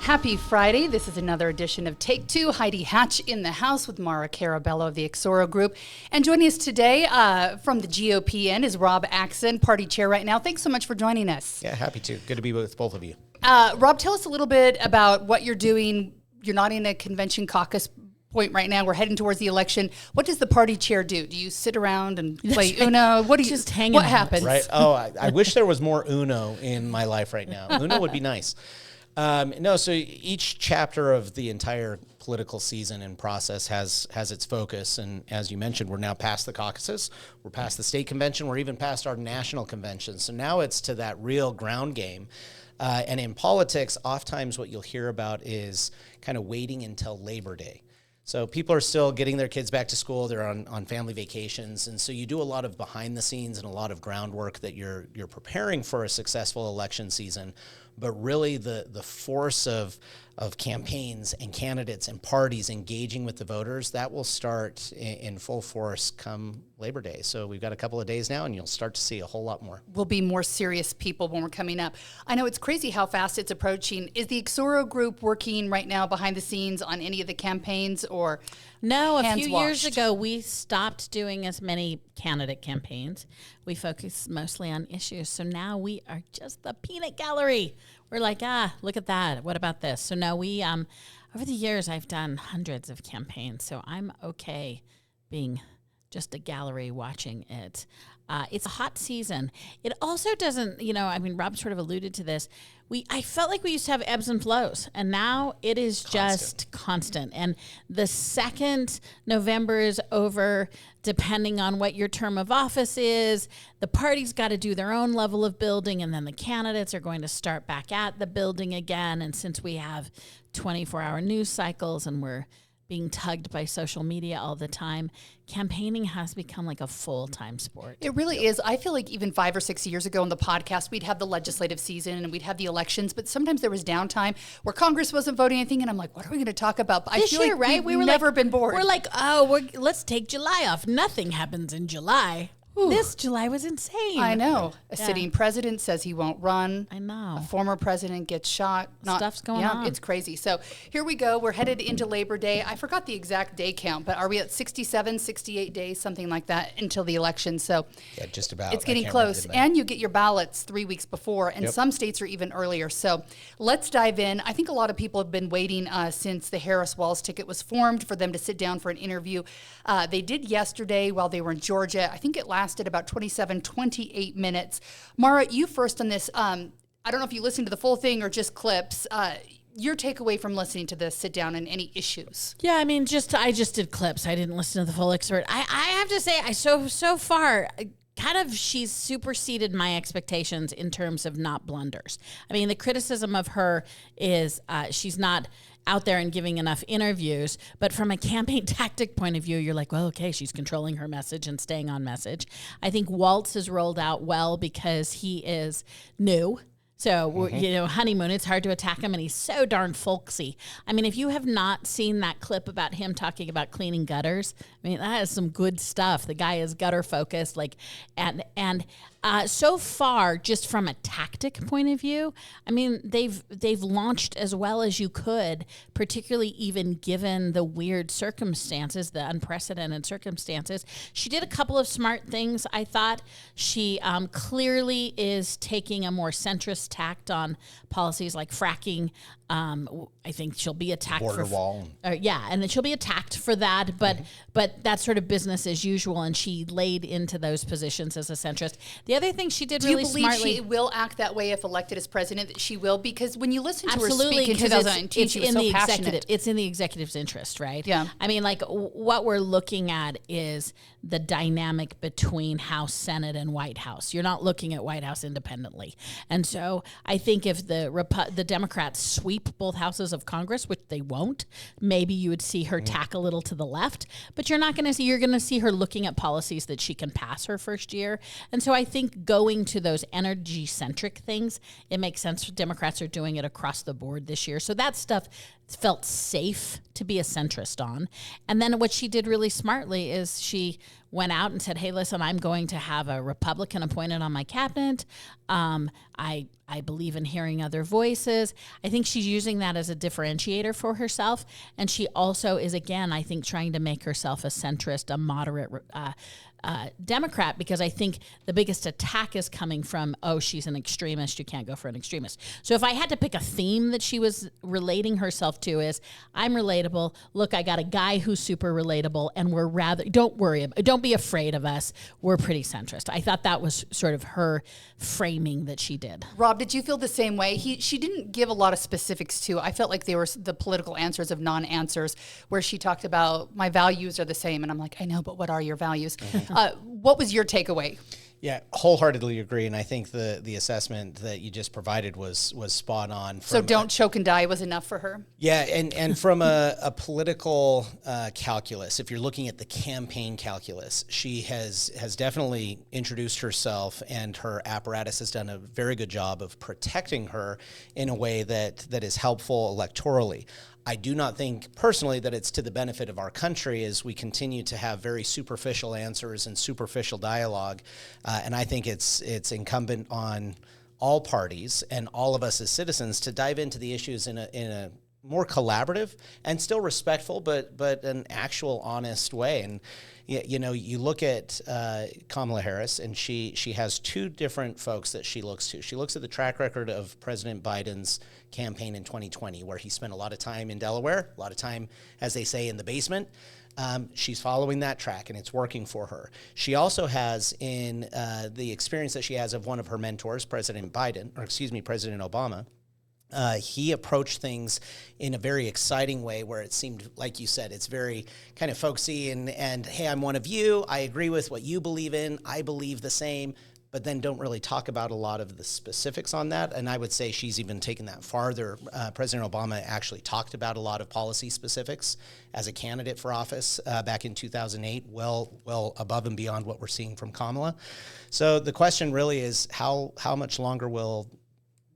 Happy Friday. This is another edition of Take Two. Heidi Hatch in the house with Maura Carabello of the Exoro group. And joining us today from the GOP end is Rob Axson, party chair right now. Thanks so much for joining us. Yeah, happy to. Good to be with both of you. Rob, tell us a little bit about what you're doing. You're not in a convention caucus point right now. We're heading towards the election. What does the party chair do? Do you sit around and play Uno? What do you just hang What out. happens? Right? Oh, I wish there was more Uno in my life right now. Uno would be nice. So each chapter of the entire political season and process has its focus. And as you mentioned, we're now past the caucuses. We're past the state convention. We're even past our national convention. So now it's to that real ground game. And in politics, oftentimes what you'll hear about is kind of waiting until Labor Day. So people are still getting their kids back to school. They're on family vacations. And so you do a lot of behind the scenes and a lot of groundwork that you're preparing for a successful election season. But really the force of campaigns and candidates and parties engaging with the voters, that will start in full force come Labor Day. So we've got a couple of days now, and you'll start to see a whole lot more. We'll be more serious people when we're coming up. I know it's crazy how fast it's approaching. Is the Exoro group working right now behind the scenes on any of the campaigns or No, a hands few washed? years ago, we stopped doing as many candidate campaigns. We focused mostly on issues. So now we are just the peanut gallery. We're like, look at that. What about this? So now we, over the years, I've done hundreds of campaigns. So I'm okay being just a gallery watching it. It's a hot season. It also doesn't, Rob sort of alluded to this. I felt like we used to have ebbs and flows, and now it is just constant. And the second November is over, depending on what your term of office is, the party's got to do their own level of building, and then the candidates are going to start back at the building again. And since we have 24-hour news cycles and we're being tugged by social media all the time, campaigning has become like a full-time sport. It really is. I feel like even 5 or 6 years ago on the podcast, we'd have the legislative season and we'd have the elections, but sometimes there was downtime where Congress wasn't voting anything, and I'm like, what are we going to talk about? But This I feel year, like right? we've never been bored. We're like, let's take July off. Nothing happens in July. This July was insane. I know. A sitting president says he won't run. I know. A former president gets shot. Stuff's going on. It's crazy. So here we go. We're headed into Labor Day. I forgot the exact day count, but are we at 67, 68 days, something like that, until the election? So Yeah, just about. it's getting close. And you get your ballots 3 weeks before, and Yep. some states are even earlier. So let's dive in. I think a lot of people have been waiting since the Harris-Walz ticket was formed for them to sit down for an interview. They did yesterday while they were in Georgia. I think it lasted about 28 minutes. Maura, you first on this. I don't know if you listened to the full thing or just clips. Your takeaway from listening to this sit down and any issues? Yeah, I just did clips. I didn't listen to the full excerpt. I have to say, so far, kind of she's superseded my expectations in terms of not blunders. I mean, the criticism of her is she's not out there and giving enough interviews, but from a campaign tactic point of view, you're like, well, okay, she's controlling her message and staying on message. I think Walz has rolled out well because he is new. So, honeymoon, it's hard to attack him, and he's so darn folksy. I mean, if you have not seen that clip about him talking about cleaning gutters, I mean, that is some good stuff. The guy is gutter focused, and so far, just from a tactic point of view, I mean, they've launched as well as you could, particularly even given the weird circumstances, the unprecedented circumstances. She did a couple of smart things. I thought she clearly is taking a more centrist tact on policies like fracking. I think she'll be attacked border wall. And then she'll be attacked for that, but that's sort of business as usual, and she laid into those positions as a centrist. The other thing she did really smartly. Do you believe she will act that way if elected as president, that she will? Because when you listen to her Absolutely, speak in 2019, she was so passionate. It's in the executive's interest, right? Yeah. I mean, like, what we're looking at is the dynamic between House, Senate, and White House. You're not looking at White House independently. And so I think if the Democrats sweep both houses of Congress, which they won't, maybe you would see her tack a little to the left, but you're going to see her looking at policies that she can pass her first year. And so I think going to those energy-centric things, it makes sense. Democrats are doing it across the board this year. So that stuff felt safe to be a centrist on. And then what she did really smartly is she went out and said, hey, listen, I'm going to have a Republican appointed on my cabinet. I believe in hearing other voices. I think she's using that as a differentiator for herself. And she also is, again, I think, trying to make herself a centrist, a moderate Democrat, because I think the biggest attack is coming from, oh, she's an extremist. You can't go for an extremist. So if I had to pick a theme that she was relating herself to is, I'm relatable. Look, I got a guy who's super relatable, and we're rather, don't be afraid of us. We're pretty centrist. I thought that was sort of her framing that she did. Rob, did you feel the same way? She didn't give a lot of specifics too. I felt like they were the political answers of non-answers, where she talked about my values are the same. And I'm like, I know, but what are your values? What was your takeaway? Yeah, wholeheartedly agree. And I think the assessment that you just provided was spot on. So don't choke and die was enough for her? Yeah, and from a political calculus, if you're looking at the campaign calculus, she has definitely introduced herself, and her apparatus has done a very good job of protecting her in a way that is helpful electorally. I do not think personally that it's to the benefit of our country as we continue to have very superficial answers and superficial dialogue. And I think it's incumbent on all parties and all of us as citizens to dive into the issues in a more collaborative and still respectful, but an actual honest way. And you look at Kamala Harris, and she has two different folks that she looks to. She looks at the track record of President Biden's campaign in 2020, where he spent a lot of time in Delaware, a lot of time, as they say, in the basement. She's following that track, and it's working for her. She also has, in the experience that she has of one of her mentors, President Obama, he approached things in a very exciting way, where it seemed, like you said, it's very kind of folksy and hey, I'm one of you. I agree with what you believe in. I believe the same, but then don't really talk about a lot of the specifics on that. And I would say she's even taken that farther. President Obama actually talked about a lot of policy specifics as a candidate for office back in 2008, well above and beyond what we're seeing from Kamala. So the question really is, how much longer will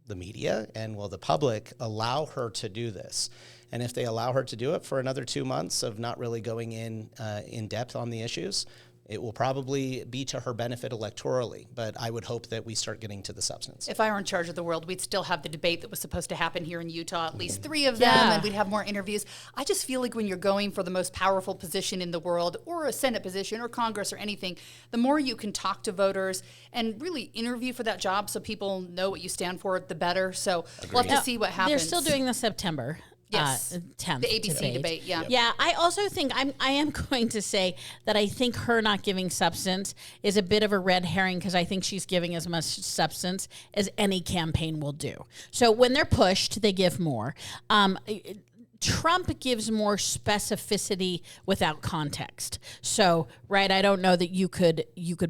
the media and will the public allow her to do this? And if they allow her to do it for another 2 months of not really going in depth on the issues, it will probably be to her benefit electorally, but I would hope that we start getting to the substance. If I were in charge of the world, we'd still have the debate that was supposed to happen here in Utah, at least 3 of them, and we'd have more interviews. I just feel like when you're going for the most powerful position in the world, or a Senate position, or Congress, or anything, the more you can talk to voters and really interview for that job so people know what you stand for, the better. So we'll have to see what happens. They're still doing the September. Yes, 10th the ABC debate. Yeah. Yeah, I also think I am going to say that I think her not giving substance is a bit of a red herring, because I think she's giving as much substance as any campaign will do. So when they're pushed, they give more. Trump gives more specificity without context. So, right, I don't know that you could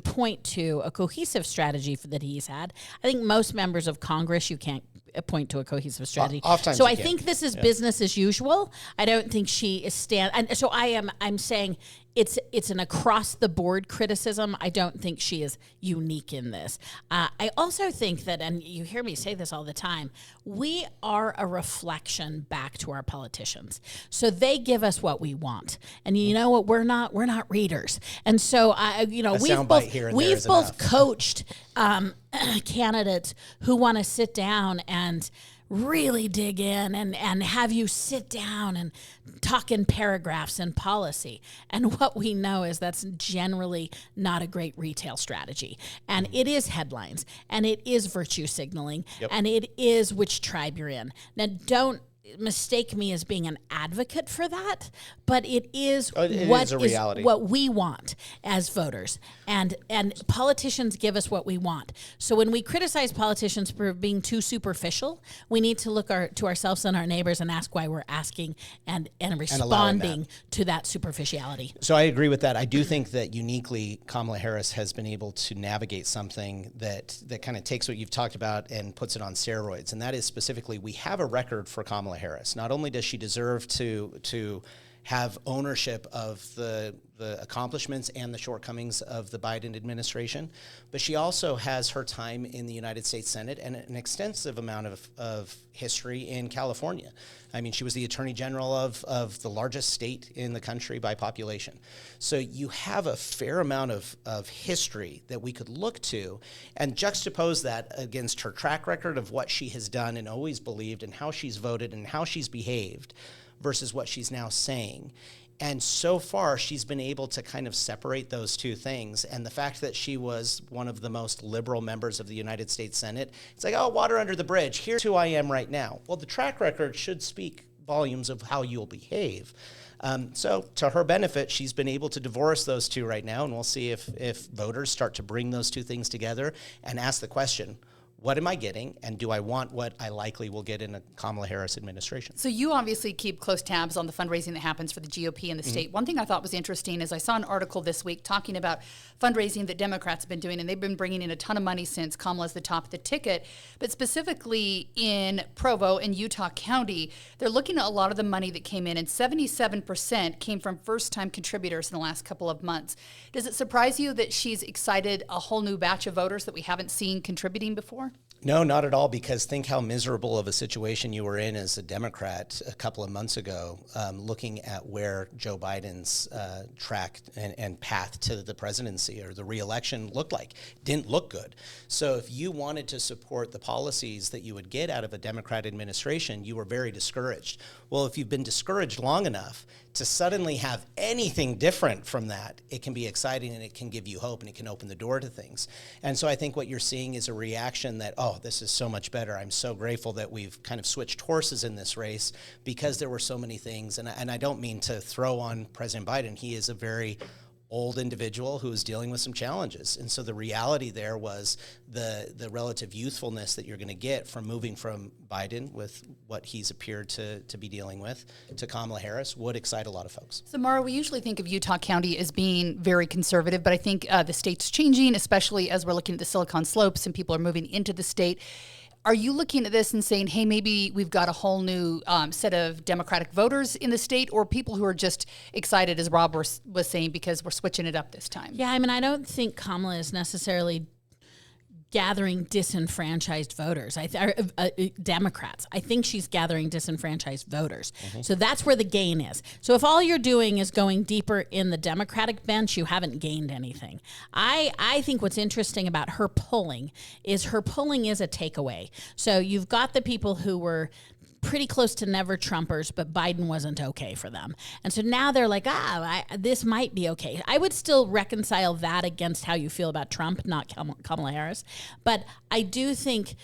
point to a cohesive strategy that he's had. I think most members of Congress, you can't point to a cohesive strategy. Oftentimes so I think this is business as usual. I don't think she is and so I'm saying it's an across the board criticism. I don't think she is unique in this. I also think that, and you hear me say this all the time, we are a reflection back to our politicians. So they give us what we want, and you know what? We're not readers, and so we've both coached candidates who want to sit down and really dig in and have you sit down and talk in paragraphs and policy. And what we know is that's generally not a great retail strategy. And it is headlines, and it is virtue signaling, and it is which tribe you're in. Now, don't mistake me as being an advocate for that, but it is what we want as voters, and politicians give us what we want. So when we criticize politicians for being too superficial, we need to look to ourselves and our neighbors and ask why we're asking and responding to that superficiality. So I agree with that. I do think that uniquely Kamala Harris has been able to navigate something that kind of takes what you've talked about and puts it on steroids, and that is specifically, we have a record for Kamala Harris. Not only does she deserve to have ownership of the accomplishments and the shortcomings of the Biden administration, but she also has her time in the United States Senate and an extensive amount of history in California. I mean, she was the Attorney General of the largest state in the country by population. So you have a fair amount of history that we could look to and juxtapose that against her track record of what she has done and always believed and how she's voted and how she's behaved versus what she's now saying. And so far, she's been able to kind of separate those two things. And the fact that she was one of the most liberal members of the United States Senate, it's like, oh, water under the bridge. Here's who I am right now. Well, the track record should speak volumes of how you'll behave. So to her benefit, she's been able to divorce those two right now. And we'll see if voters start to bring those two things together and ask the question, what am I getting, and do I want what I likely will get in a Kamala Harris administration? So you obviously keep close tabs on the fundraising that happens for the GOP in the state. One thing I thought was interesting is I saw an article this week talking about fundraising that Democrats have been doing, and they've been bringing in a ton of money since Kamala's the top of the ticket. But specifically in Provo and Utah County, they're looking at a lot of the money that came in, and 77% came from first-time contributors in the last couple of months. Does it surprise you that she's excited a whole new batch of voters that we haven't seen contributing before? No, not at all, because think how miserable of a situation you were in as a Democrat a couple of months ago, looking at where Joe Biden's track and path to the presidency or the reelection looked like. Didn't look good. So if you wanted to support the policies that you would get out of a Democrat administration, you were very discouraged. Well, if you've been discouraged long enough to suddenly have anything different from that, it can be exciting and it can give you hope and it can open the door to things. And so I think what you're seeing is a reaction that, oh, this is so much better. I'm so grateful that we've kind of switched horses in this race because there were so many things. And I don't mean to throw on President Biden. He is a very old individual who is dealing with some challenges. And so the reality there was the relative youthfulness that you're going to get from moving from Biden with what he's appeared to be dealing with to Kamala Harris would excite a lot of folks. So Maura, we usually think of Utah County as being very conservative, but I think the state's changing, especially as we're looking at the Silicon Slopes and people are moving into the state. Are you looking at this and saying, hey, maybe we've got a whole new set of Democratic voters in the state, or people who are just excited, as Rob was saying, because we're switching it up this time? Yeah, I mean, I don't think Kamala is necessarily gathering disenfranchised voters, Democrats. I think she's gathering disenfranchised voters. Mm-hmm. So that's where the gain is. So if all you're doing is going deeper in the Democratic bench, you haven't gained anything. I think what's interesting about her polling is a takeaway. So you've got the people who were pretty close to never Trumpers, but Biden wasn't okay for them. And so now they're like, this might be okay. I would still reconcile that against how you feel about Trump, not Kamala Harris. But I do think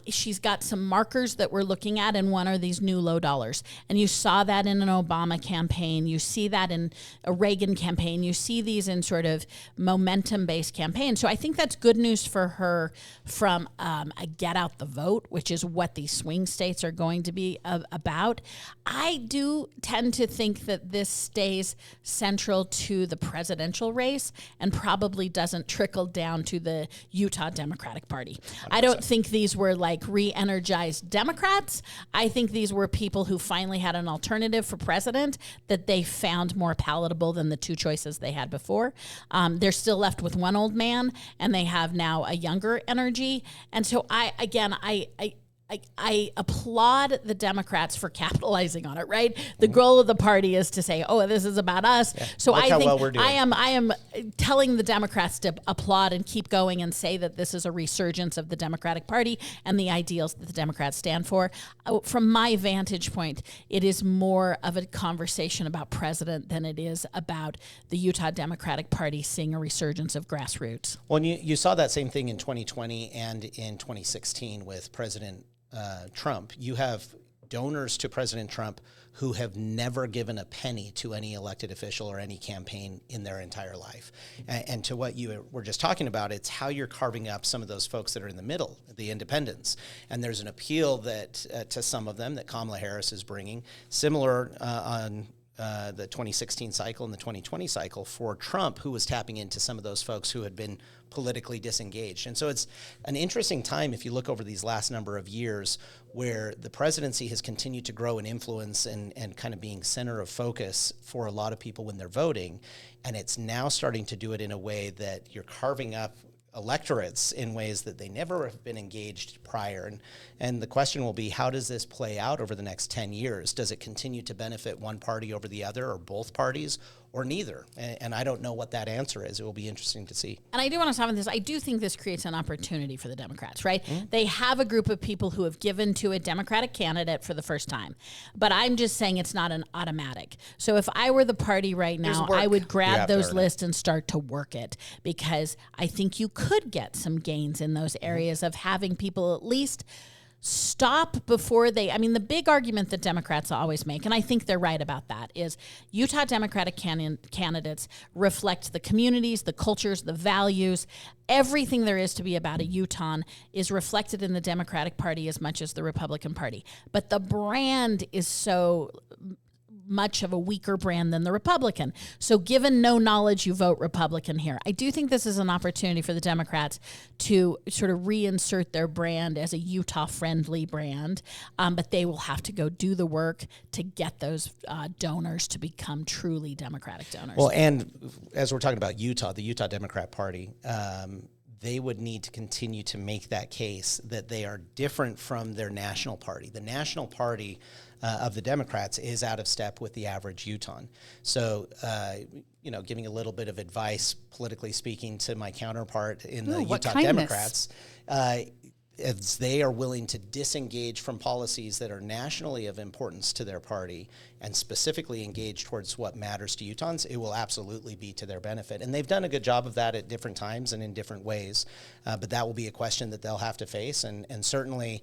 she's got some markers that we're looking at, and one are these new low dollars. And you saw that in an Obama campaign. You see that in a Reagan campaign. You see these in sort of momentum-based campaigns. So I think that's good news for her from a get out the vote, which is what these swing states are going to be about. I do tend to think that this stays central to the presidential race and probably doesn't trickle down to the Utah Democratic Party. 100%. I don't think these were like re-energized Democrats. I think these were people who finally had an alternative for president that they found more palatable than the two choices they had before. They're still left with one old man, and they have now a younger energy. And so I applaud the Democrats for capitalizing on it, right? The goal of the party is to say, oh, this is about us. Yeah. So I think I am telling the Democrats to applaud and keep going and say that this is a resurgence of the Democratic Party and the ideals that the Democrats stand for. From my vantage point, it is more of a conversation about president than it is about the Utah Democratic Party seeing a resurgence of grassroots. Well, and you saw that same thing in 2020 and in 2016 with President Trump. You have donors to President Trump who have never given a penny to any elected official or any campaign in their entire life. And to what you were just talking about, it's how you're carving up some of those folks that are in the middle, the independents. And there's an appeal that to some of them that Kamala Harris is bringing, similar on the 2016 cycle and the 2020 cycle for Trump, who was tapping into some of those folks who had been politically disengaged. And so it's an interesting time if you look over these last number of years where the presidency has continued to grow in influence and kind of being center of focus for a lot of people when they're voting. And it's now starting to do it in a way that you're carving up electorates in ways that they never have been engaged prior. And the question will be, how does this play out over the next 10 years? Does it continue to benefit one party over the other, or both parties, or neither? And I don't know what that answer is. It will be interesting to see. And I do want to stop on this. I do think this creates an opportunity for the Democrats, right? Mm-hmm. They have a group of people who have given to a Democratic candidate for the first time. But I'm just saying it's not an automatic. So if I were the party right now, I would grab those lists and start to work it, because I think you could get some gains in those areas of having people at least stop before they, I mean, the big argument that Democrats always make, and I think they're right about that, is Utah Democratic candidates reflect the communities, the cultures, the values, everything there is to be about a Utahn is reflected in the Democratic Party as much as the Republican Party. But the brand is so much of a weaker brand than the Republican. So given no knowledge, you vote Republican here. I do think this is an opportunity for the Democrats to sort of reinsert their brand as a Utah-friendly brand, but they will have to go do the work to get those donors to become truly Democratic donors. Well, and as we're talking about Utah, the Utah Democrat Party, they would need to continue to make that case that they are different from their national party. The national party of the Democrats is out of step with the average Utahn. So, giving a little bit of advice, politically speaking, to my counterpart in the Utah Democrats, as they are willing to disengage from policies that are nationally of importance to their party and specifically engage towards what matters to Utahns, it will absolutely be to their benefit. And they've done a good job of that at different times and in different ways, but that will be a question that they'll have to face. And certainly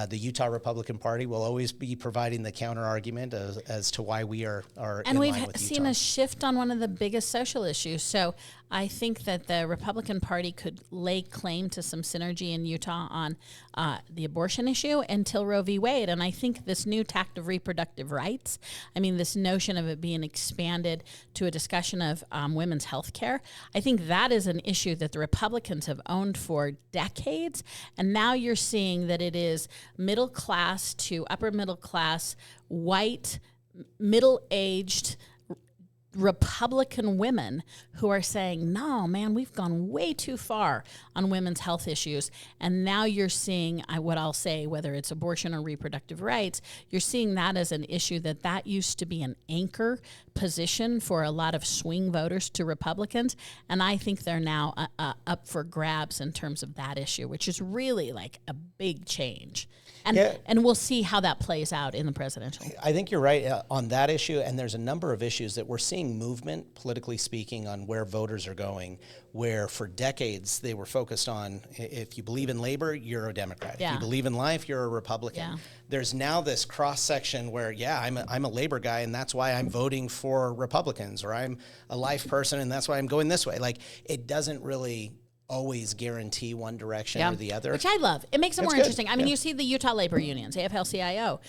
the Utah Republican Party will always be providing the counter argument as to why we are in line with Utah. And we've seen a shift on one of the biggest social issues. So I think that the Republican Party could lay claim to some synergy in Utah on the abortion issue until Roe v. Wade. And I think this new tact of reproductive rights, I mean, this notion of it being expanded to a discussion of women's health care, I think that is an issue that the Republicans have owned for decades. And now you're seeing that it is middle class to upper middle class, white, middle-aged Republican women who are saying, no, man, we've gone way too far on women's health issues. And now you're seeing what I'll say, whether it's abortion or reproductive rights, you're seeing that as an issue that used to be an anchor position for a lot of swing voters to Republicans. And I think they're now up for grabs in terms of that issue, which is really like a big change. And we'll see how that plays out in the presidential. I think you're right on that issue, and there's a number of issues that we're seeing movement, politically speaking, on where voters are going, where for decades they were focused on, if you believe in labor, you're a Democrat. Yeah. If you believe in life, you're a Republican. Yeah. There's now this cross-section where, I'm a labor guy, and that's why I'm voting for Republicans, or I'm a life person, and that's why I'm going this way. Like, it doesn't really always guarantee one direction or the other. Which I love. It makes it more interesting. I mean, you see the Utah labor unions, AFL-CIO,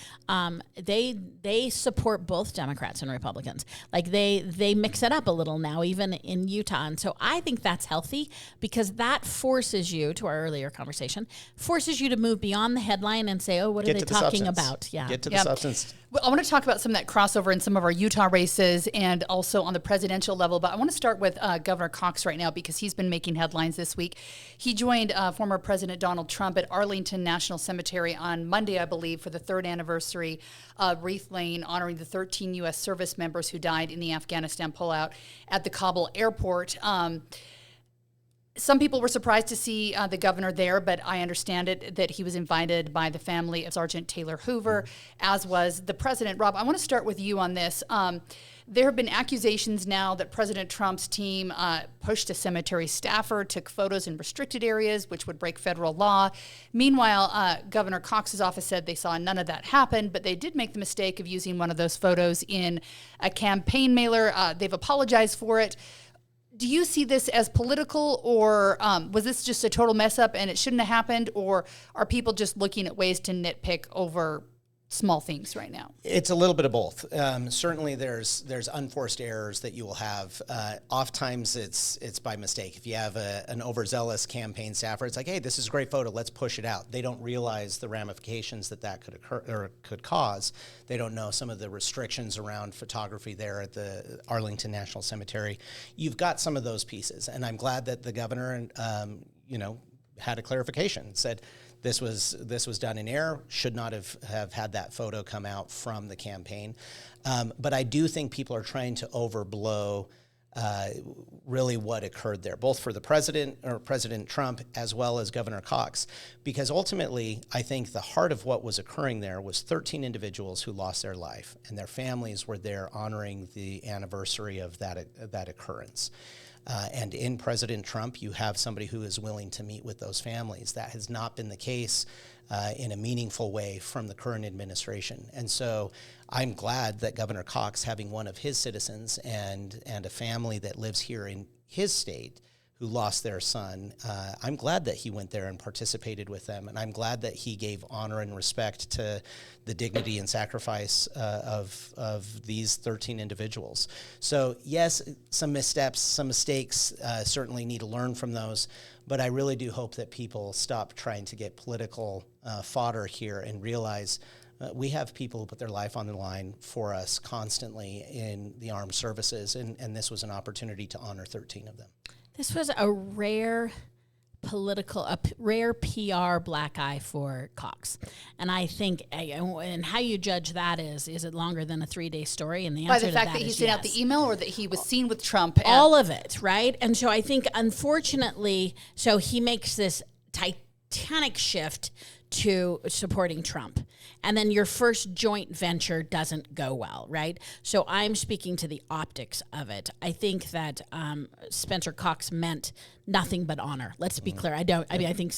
they support both Democrats and Republicans. Like they mix it up a little now, even in Utah. And so I think that's healthy, because that forces you, to our earlier conversation, forces you to move beyond the headline and say, oh, what are they talking about? Yeah. Get to the substance. Well, I want to talk about some of that crossover in some of our Utah races and also on the presidential level. But I want to start with Governor Cox right now, because he's been making headlines this week. He joined former President Donald Trump at Arlington National Cemetery on Monday, I believe, for the 3rd anniversary of wreath laying, honoring the 13 U.S. service members who died in the Afghanistan pullout at the Kabul airport. Some people were surprised to see the governor there, but I understand it that he was invited by the family of Sergeant Taylor Hoover, as was the president. Rob, I want to start with you on this. There have been accusations now that President Trump's team pushed a cemetery staffer, took photos in restricted areas, which would break federal law. Meanwhile, Governor Cox's office said they saw none of that happen, but they did make the mistake of using one of those photos in a campaign mailer. They've apologized for it. Do you see this as political, or was this just a total mess up and it shouldn't have happened, or are people just looking at ways to nitpick over small things right now? It's a little bit of both. Certainly, there's unforced errors that you will have. Oftentimes, it's by mistake. If you have an overzealous campaign staffer, it's like, hey, this is a great photo, let's push it out. They don't realize the ramifications that could occur or could cause. They don't know some of the restrictions around photography there at the Arlington National Cemetery. You've got some of those pieces, and I'm glad that the governor, had a clarification. Said, this was done in error, should not have had that photo come out from the campaign. But I do think people are trying to overblow really what occurred there, both for the president or President Trump as well as Governor Cox, because ultimately I think the heart of what was occurring there was 13 individuals who lost their life, and their families were there honoring the anniversary of that occurrence. And in President Trump, you have somebody who is willing to meet with those families. That has not been the case in a meaningful way from the current administration. And so I'm glad that Governor Cox, having one of his citizens and a family that lives here in his state who lost their son, I'm glad that he went there and participated with them. And I'm glad that he gave honor and respect to the dignity and sacrifice of these 13 individuals. So yes, some missteps, some mistakes, certainly need to learn from those. But I really do hope that people stop trying to get political fodder here and realize we have people who put their life on the line for us constantly in the armed services. And this was an opportunity to honor 13 of them. This was a rare rare PR black eye for Cox. And I think, and how you judge that is it longer than a 3-day story? And the answer by the fact that he sent out the email, or that he was seen with Trump? All of it, right? And so I think, unfortunately, so he makes this titanic shift to supporting Trump. And then your first joint venture doesn't go well, right? So I'm speaking to the optics of it. I think that Spencer Cox meant nothing but honor. Let's be clear. I think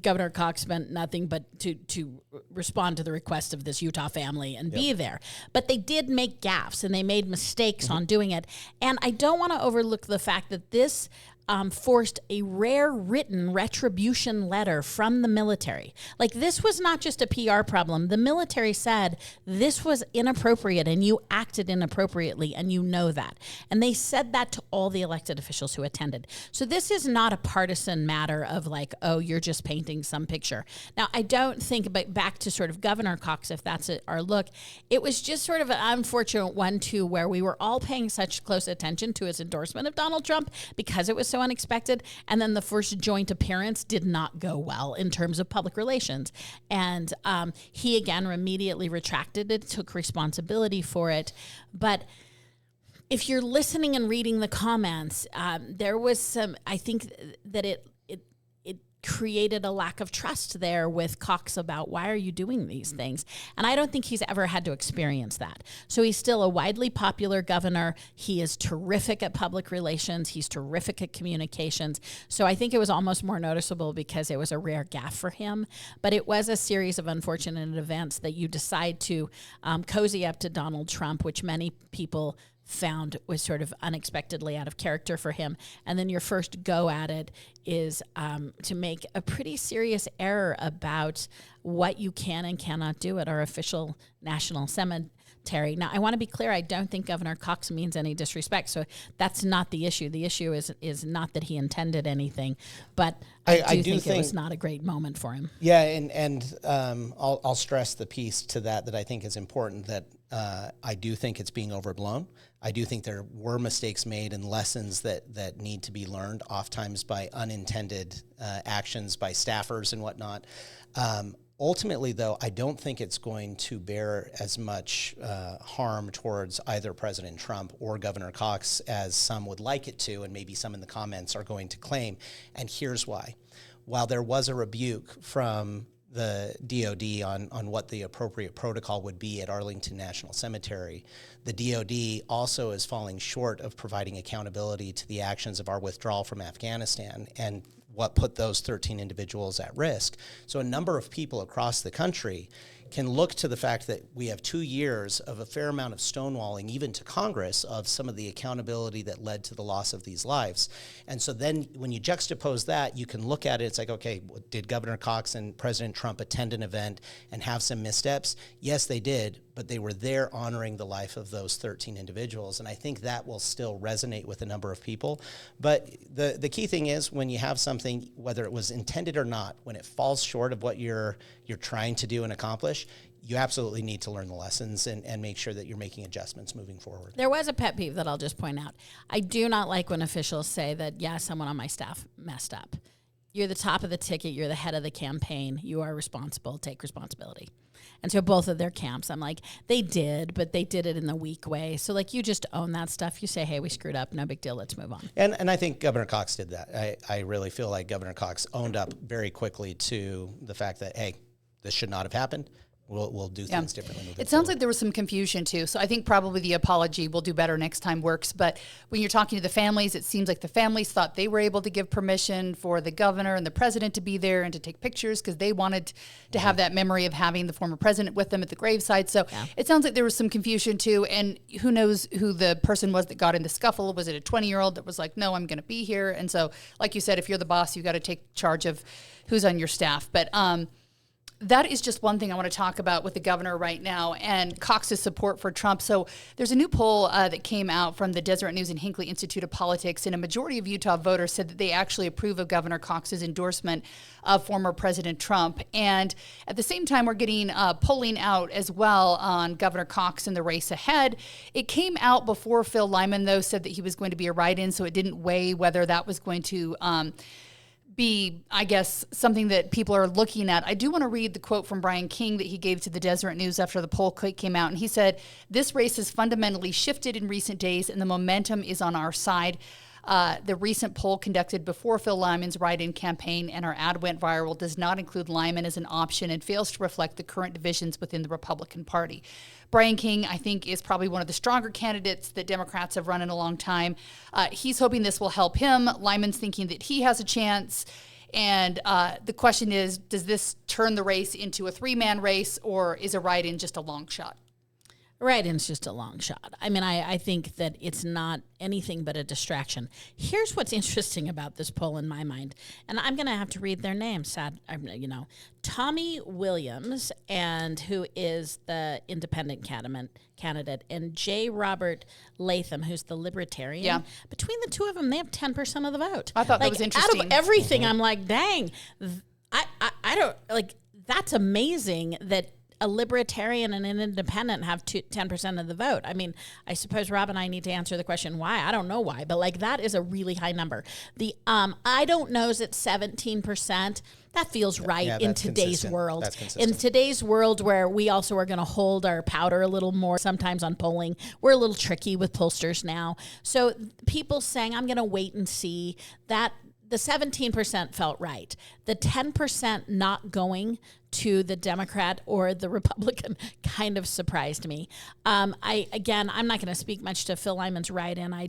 Governor Cox meant nothing but to respond to the request of this Utah family and be there. But they did make gaffes, and they made mistakes on doing it. And I don't want to overlook the fact that this forced a rare written retribution letter from the military. Like, this was not just a PR problem. The military said this was inappropriate and you acted inappropriately, and you know that. And they said that to all the elected officials who attended. So this is not a partisan matter of like, oh, you're just painting some picture. Now, I don't think, but back to sort of Governor Cox, if that's our look, it was just sort of an unfortunate one, too, where we were all paying such close attention to his endorsement of Donald Trump because it was so unexpected, and then the first joint appearance did not go well in terms of public relations. And he again immediately retracted it, took responsibility for it. But if you're listening and reading the comments, there was some, I think that it created a lack of trust there with Cox about, why are you doing these things? And I don't think he's ever had to experience that. So he's still a widely popular governor. He is terrific at public relations. He's terrific at communications. So I think it was almost more noticeable because it was a rare gaffe for him. But it was a series of unfortunate events that you decide to cozy up to Donald Trump, which many people found was sort of unexpectedly out of character for him. And then your first go at it is to make a pretty serious error about what you can and cannot do at our official national cemetery. Now, I want to be clear, I don't think Governor Cox means any disrespect, so that's not the issue. The issue is not that he intended anything, but I do think it was not a great moment for him. Yeah, and I'll stress the piece to that I think is important, that I do think it's being overblown. I do think there were mistakes made and lessons that need to be learned, oftentimes by unintended actions by staffers and whatnot. Ultimately, though, I don't think it's going to bear as much harm towards either President Trump or Governor Cox as some would like it to, and maybe some in the comments are going to claim. And here's why. While there was a rebuke from the DOD on what the appropriate protocol would be at Arlington National Cemetery, the DOD also is falling short of providing accountability to the actions of our withdrawal from Afghanistan and what put those 13 individuals at risk. So a number of people across the country can look to the fact that we have 2 years of a fair amount of stonewalling, even to Congress, of some of the accountability that led to the loss of these lives. And so then when you juxtapose that, you can look at it, it's like, okay, did Governor Cox and President Trump attend an event and have some missteps? Yes, they did, but they were there honoring the life of those 13 individuals. And I think that will still resonate with a number of people. But the key thing is, when you have something, whether it was intended or not, when it falls short of what you're trying to do and accomplish, you absolutely need to learn the lessons and make sure that you're making adjustments moving forward. There was a pet peeve that I'll just point out. I do not like when officials say that, yeah, someone on my staff messed up. You're the top of the ticket. You're the head of the campaign. You are responsible. Take responsibility. And so both of their camps, I'm like, they did, but they did it in the weak way. So, like, you just own that stuff. You say, hey, we screwed up. No big deal. Let's move on. And I think Governor Cox did that. I really feel like Governor Cox owned up very quickly to the fact that, hey, this should not have happened. We'll do things differently. It sounds like there was some confusion too. So I think probably the apology will do better next time works. But when you're talking to the families, it seems like the families thought they were able to give permission for the governor and the president to be there and to take pictures because they wanted to have that memory of having the former president with them at the graveside. So it sounds like there was some confusion too. And who knows who the person was that got in the scuffle? Was it a 20-year-old that was like, no, I'm going to be here? And so, like you said, if you're the boss, you got to take charge of who's on your staff. But that is just one thing I want to talk about with the governor right now and Cox's support for Trump. So there's a new poll that came out from the Deseret News and Hinckley Institute of Politics, and a majority of Utah voters said that they actually approve of Governor Cox's endorsement of former President Trump. And at the same time, we're getting polling out as well on Governor Cox in the race ahead. It came out before Phil Lyman, though, said that he was going to be a write-in, so it didn't weigh whether that was going to be, I guess, something that people are looking at. I do want to read the quote from Brian King that he gave to the Deseret News after the poll came out. And he said, "This race has fundamentally shifted in recent days and the momentum is on our side. The recent poll conducted before Phil Lyman's write-in campaign and our ad went viral does not include Lyman as an option and fails to reflect the current divisions within the Republican Party." Brian King, I think, is probably one of the stronger candidates that Democrats have run in a long time. He's hoping this will help him. Lyman's thinking that he has a chance. And the question is, does this turn the race into a three-man race, or is a write-in just a long shot? Write-in's just a long shot. I mean, I think that it's not anything but a distraction. Here's what's interesting about this poll in my mind, and I'm going to have to read their names. Tommy Williams, and who is the independent candidate, and J. Robert Latham, who's the libertarian. Yeah. Between the two of them, they have 10% of the vote. I thought that was interesting. Out of everything, I'm like, dang, I don't, like, that's amazing that a libertarian and an independent have 10% of the vote. I mean, I suppose Rob and I need to answer the question why. I don't know why, but like that is a really high number. The I don't know's at 17%. That feels right in today's world. In today's world where we also are going to hold our powder a little more sometimes on polling. We're a little tricky with pollsters now. So people saying, I'm going to wait and see, that the 17% felt right. The 10% not going to the Democrat or the Republican kind of surprised me. I'm not going to speak much to Phil Lyman's write-in. I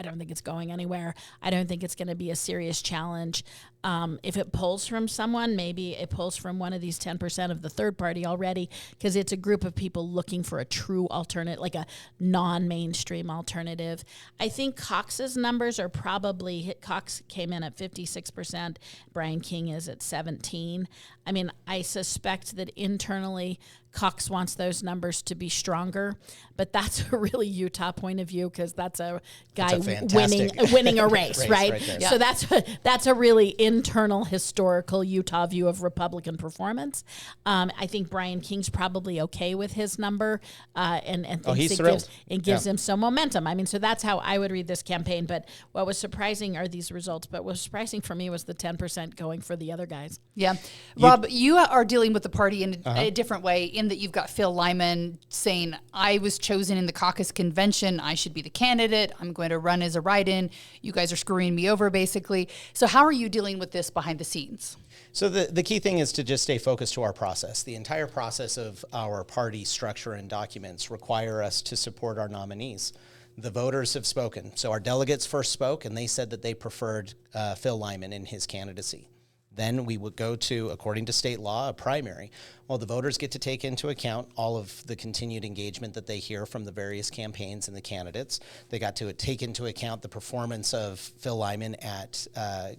don't think it's going anywhere. I don't think it's going to be a serious challenge. If it pulls from someone, maybe it pulls from one of these 10% of the third party already, because it's a group of people looking for a true alternate, like a non-mainstream alternative. I think Cox's numbers are probably, Cox came in at 56%, Brian King is at 17%. I mean, I suspect that internally Cox wants those numbers to be stronger, but that's a really Utah point of view, because that's a guy winning a race, right? Yeah. So that's a really internal historical Utah view of Republican performance. I think Brian King's probably okay with his number, and thinks it gives him some momentum. I mean, so that's how I would read this campaign. But what was surprising are these results. But what was surprising for me was the 10% going for the other guys. Yeah, Rob, you are dealing with the party in a different way, in that you've got Phil Lyman saying, I was chosen in the caucus convention, I should be the candidate, I'm going to run as a write-in, you guys are screwing me over, basically. So how are you dealing with this behind the scenes? So the key thing is to just stay focused to our process. The entire process of our party structure and documents require us to support our nominees. The voters have spoken. So our delegates first spoke, and they said that they preferred Phil Lyman in his candidacy. Then we would go to, according to state law, a primary. Well, the voters get to take into account all of the continued engagement that they hear from the various campaigns and the candidates. They got to take into account the performance of Phil Lyman at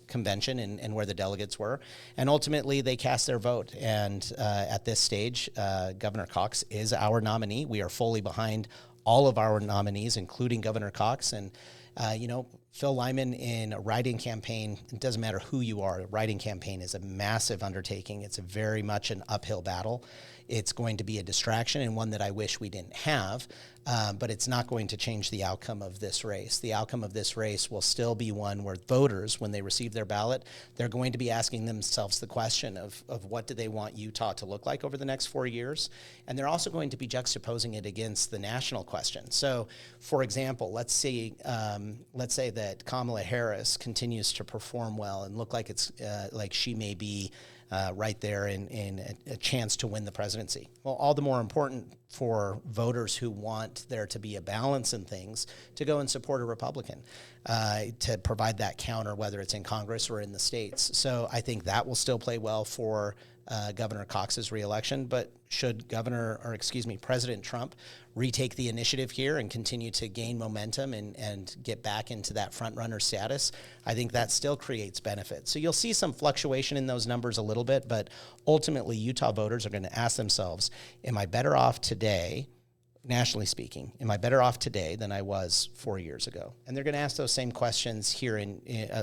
convention and where the delegates were. And ultimately, they cast their vote. And at this stage, Governor Cox is our nominee. We are fully behind all of our nominees, including Governor Cox. And, Phil Lyman in a write-in campaign, it doesn't matter who you are, a write-in campaign is a massive undertaking. It's very much an uphill battle. It's going to be a distraction and one that I wish we didn't have, but it's not going to change the outcome of this race. The outcome of this race will still be one where voters, when they receive their ballot, they're going to be asking themselves the question of what do they want Utah to look like over the next 4 years, and they're also going to be juxtaposing it against the national question. So, for example, let's say that Kamala Harris continues to perform well and look like it's like she may be right there in a chance to win the presidency. Well, all the more important for voters who want there to be a balance in things to go and support a Republican to provide that counter, whether it's in Congress or in the states. So I think that will still play well for Governor Cox's reelection, but should President Trump retake the initiative here and continue to gain momentum and get back into that front runner status, I think that still creates benefit. So you'll see some fluctuation in those numbers a little bit, but ultimately Utah voters are going to ask themselves, am I better off today, nationally speaking, am I better off today than I was 4 years ago? And they're going to ask those same questions here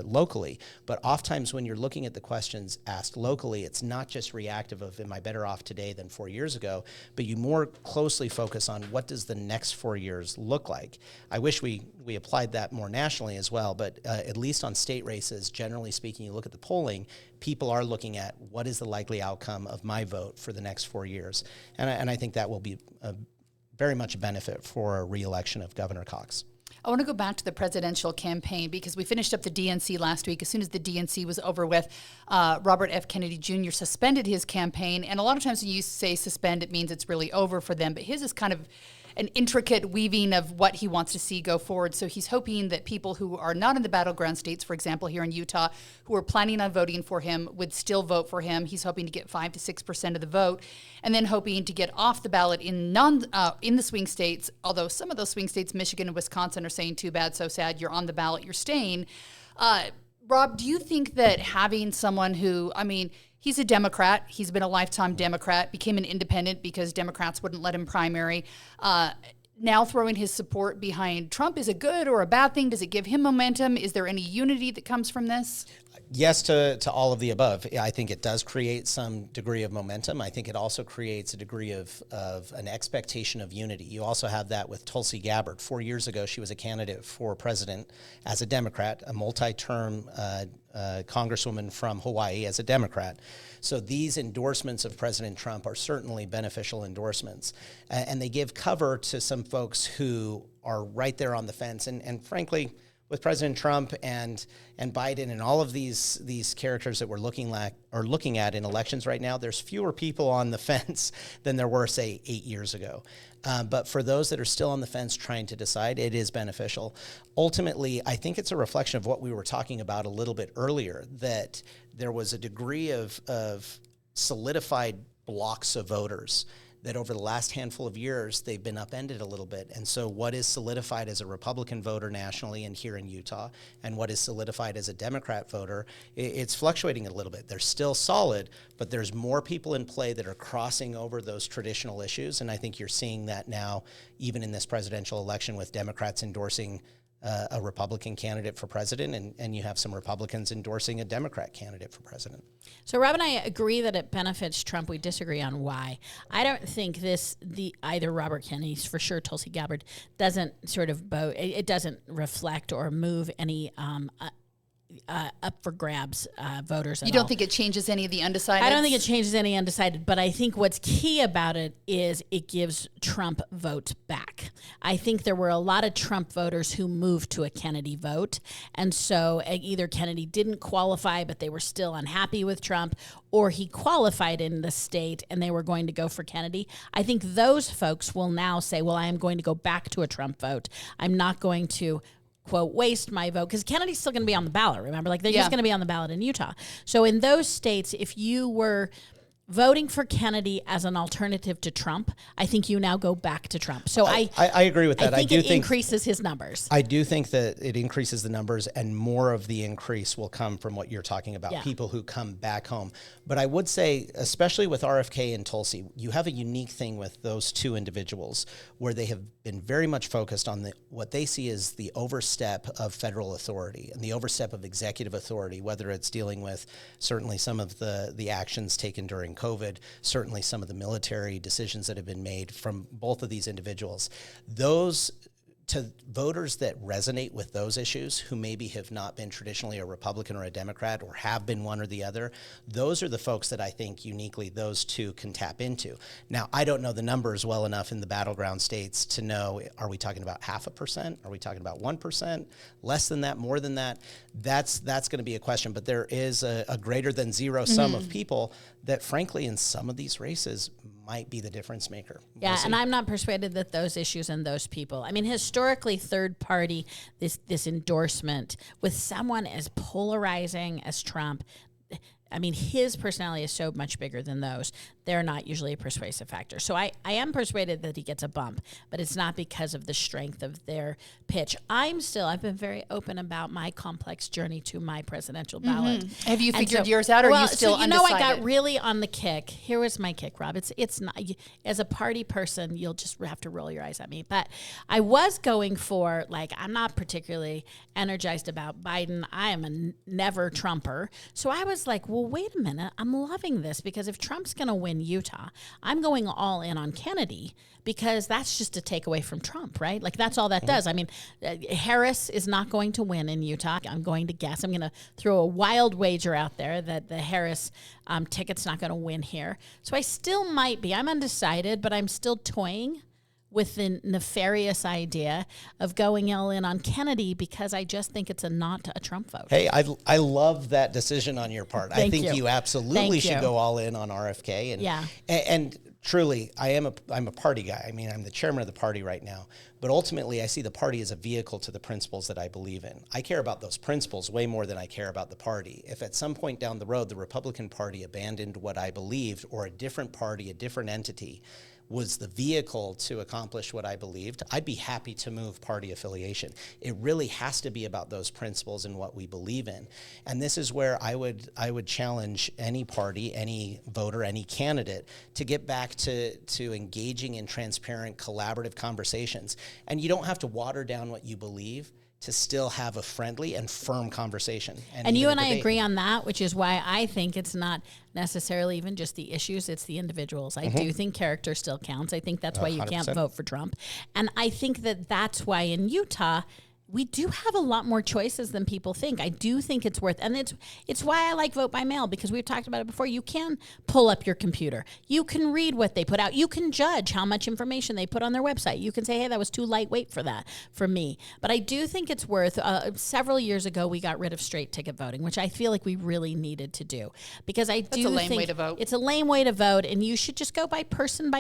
locally. But oftentimes when you're looking at the questions asked locally, it's not just reactive of am I better off today than 4 years ago, but you more closely focus on what does the next 4 years look like. I wish we applied that more nationally as well, but at least on state races, generally speaking, you look at the polling, people are looking at what is the likely outcome of my vote for the next 4 years. And I think that will be very much a benefit for a re-election of Governor Cox. I want to go back to the presidential campaign because we finished up the DNC last week. As soon as the DNC was over with, Robert F. Kennedy Jr. suspended his campaign. And a lot of times when you say suspend, it means it's really over for them. But his is kind of an intricate weaving of what he wants to see go forward. So he's hoping that people who are not in the battleground states, for example, here in Utah, who are planning on voting for him would still vote for him. He's hoping to get 5 to 6% of the vote, and then hoping to get off the ballot in the swing states, although some of those swing states, Michigan and Wisconsin, are saying too bad, so sad, you're on the ballot, you're staying. Rob, do you think that having someone who, he's a Democrat. He's been a lifetime Democrat, became an independent because Democrats wouldn't let him primary. Now throwing his support behind Trump is a good or a bad thing? Does it give him momentum? Is there any unity that comes from this? Yes to all of the above. I think it does create some degree of momentum. I think it also creates a degree of an expectation of unity. You also have that with Tulsi Gabbard. 4 years ago, she was a candidate for president as a Democrat, a multi-term congresswoman from Hawaii as a Democrat. So these endorsements of President Trump are certainly beneficial endorsements. And they give cover to some folks who are right there on the fence. And frankly, with President Trump and Biden and all of these characters that we're looking at in elections right now, there's fewer people on the fence than there were, say, 8 years ago. But for those that are still on the fence trying to decide, it is beneficial. Ultimately, I think it's a reflection of what we were talking about a little bit earlier, that there was a degree of solidified blocks of voters that over the last handful of years, they've been upended a little bit. And so what is solidified as a Republican voter nationally and here in Utah, and what is solidified as a Democrat voter, it's fluctuating a little bit. They're still solid, but there's more people in play that are crossing over those traditional issues. And I think you're seeing that now, even in this presidential election, with Democrats endorsing a Republican candidate for president, and you have some Republicans endorsing a Democrat candidate for president. So Rob and I agree that it benefits Trump. We disagree on why. I don't think either Robert Kennedy, for sure Tulsi Gabbard, doesn't sort of it doesn't reflect or move any up for grabs voters. You don't think it changes any of the undecided? I don't think it changes any undecided, but I think what's key about it is it gives Trump votes back. I think there were a lot of Trump voters who moved to a Kennedy vote, and so either Kennedy didn't qualify, but they were still unhappy with Trump, or he qualified in the state and they were going to go for Kennedy. I think those folks will now say, well, I am going to go back to a Trump vote. I'm not going to quote, waste my vote, because Kennedy's still going to be on the ballot, remember? Like, they're just going to be on the ballot in Utah. So in those states, if you were voting for Kennedy as an alternative to Trump, I think you now go back to Trump. So I agree with that. I think it increases his numbers. I do think that it increases the numbers, and more of the increase will come from what you're talking about, people who come back home. But I would say, especially with RFK and Tulsi, you have a unique thing with those two individuals where they have been very much focused on what they see as the overstep of federal authority and the overstep of executive authority, whether it's dealing with certainly some of the actions taken during COVID, certainly some of the military decisions that have been made from both of these individuals. Those, to voters that resonate with those issues, who maybe have not been traditionally a Republican or a Democrat or have been one or the other, those are the folks that I think uniquely those two can tap into. Now, I don't know the numbers well enough in the battleground states to know, are we talking about 0.5%? Are we talking about 1%? Less than that? More than that? That's going to be a question. But there is a greater than zero sum of people that, frankly, in some of these races might be the difference maker. Yeah, and I'm not persuaded that those issues and those people, I mean, historically, third party, this endorsement with someone as polarizing as Trump, I mean, his personality is so much bigger than those. They're not usually a persuasive factor. So I am persuaded that he gets a bump, but it's not because of the strength of their pitch. I've been very open about my complex journey to my presidential ballot. Have you figured yours out, or are you still undecided? I got really on the kick. Here was my kick, Rob. It's not, as a party person, you'll just have to roll your eyes at me. But I was going for, like, I'm not particularly energized about Biden. I am a never Trumper. So I was like, well, wait a minute. I'm loving this, because if Trump's going to win Utah, I'm going all in on Kennedy, because that's just a takeaway from Trump, right? Like, that's all that does. I mean, Harris is not going to win in Utah. I'm going to guess. I'm going to throw a wild wager out there that the Harris ticket's not going to win here. So I still might be. I'm undecided, but I'm still toying with the nefarious idea of going all in on Kennedy, because I just think it's not a Trump vote. Hey, I love that decision on your part. I think you absolutely should go all in on RFK. And truly, I'm a party guy. I mean, I'm the chairman of the party right now. But ultimately, I see the party as a vehicle to the principles that I believe in. I care about those principles way more than I care about the party. If at some point down the road, the Republican Party abandoned what I believed, or a different party, a different entity, was the vehicle to accomplish what I believed, I'd be happy to move party affiliation. It really has to be about those principles and what we believe in. And this is where I would challenge any party, any voter, any candidate to get back to engaging in transparent, collaborative conversations. And you don't have to water down what you believe to still have a friendly and firm conversation. And you and I agree on that, which is why I think it's not necessarily even just the issues, it's the individuals. I do think character still counts. I think that's why you 100%. Can't vote for Trump. And I think that's why in Utah, we do have a lot more choices than people think. I do think it's worth, and it's why I like vote by mail, because we've talked about it before. You can pull up your computer. You can read what they put out. You can judge how much information they put on their website. You can say, hey, that was too lightweight for me. But I do think it's worth, several years ago, we got rid of straight ticket voting, which I feel like we really needed to do, because that's a lame way to vote. It's a lame way to vote, and you should just go by person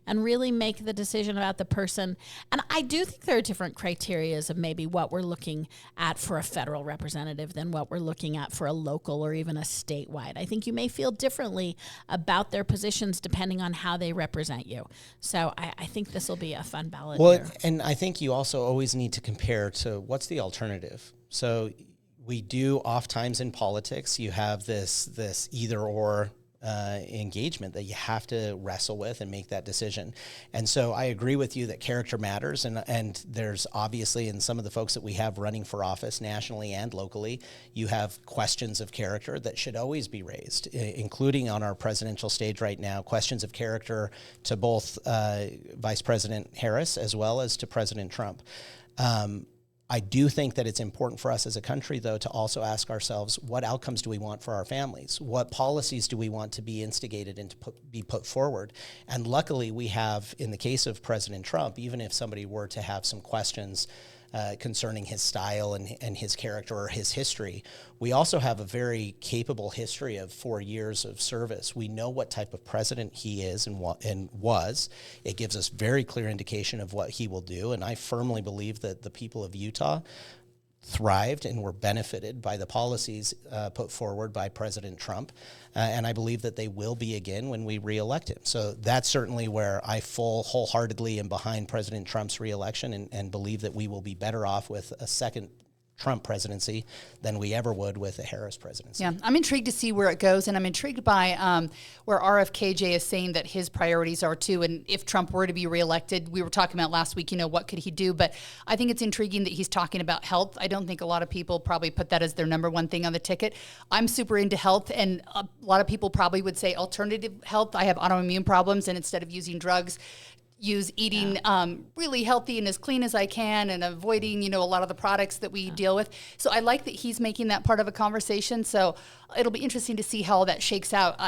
and really make the decision about the person. And I do think there are different criteria of maybe what we're looking at for a federal representative than what we're looking at for a local or even a statewide. I think you may feel differently about their positions depending on how they represent you. So I think this will be a fun ballot here. And I think you also always need to compare to what's the alternative. So we do oftentimes in politics, you have this either or engagement that you have to wrestle with and make that decision. And so I agree with you that character matters. And there's obviously, in some of the folks that we have running for office nationally and locally, you have questions of character that should always be raised, including on our presidential stage right now, questions of character to both Vice President Harris as well as to President Trump. I do think that it's important for us as a country, though, to also ask ourselves, what outcomes do we want for our families? What policies do we want to be instigated and to be put forward? And luckily, we have, in the case of President Trump, even if somebody were to have some questions concerning his style and his character or his history. We also have a very capable history of 4 years of service. We know what type of president he is and was. It gives us very clear indication of what he will do, and I firmly believe that the people of Utah thrived and were benefited by the policies put forward by President Trump. And I believe that they will be again when we reelect him. So that's certainly where I wholeheartedly am behind President Trump's reelection and believe that we will be better off with a second Trump presidency than we ever would with a Harris presidency. Yeah, I'm intrigued to see where it goes, and I'm intrigued by where RFK Jr. is saying that his priorities are too, and if Trump were to be reelected, we were talking about last week, what could he do, but I think it's intriguing that he's talking about health. I don't think a lot of people probably put that as their number one thing on the ticket. I'm super into health, and a lot of people probably would say alternative health. I have autoimmune problems, and instead of using drugs, use eating really healthy and as clean as I can and avoiding, a lot of the products that we deal with. So I like that he's making that part of a conversation. So it'll be interesting to see how all that shakes out.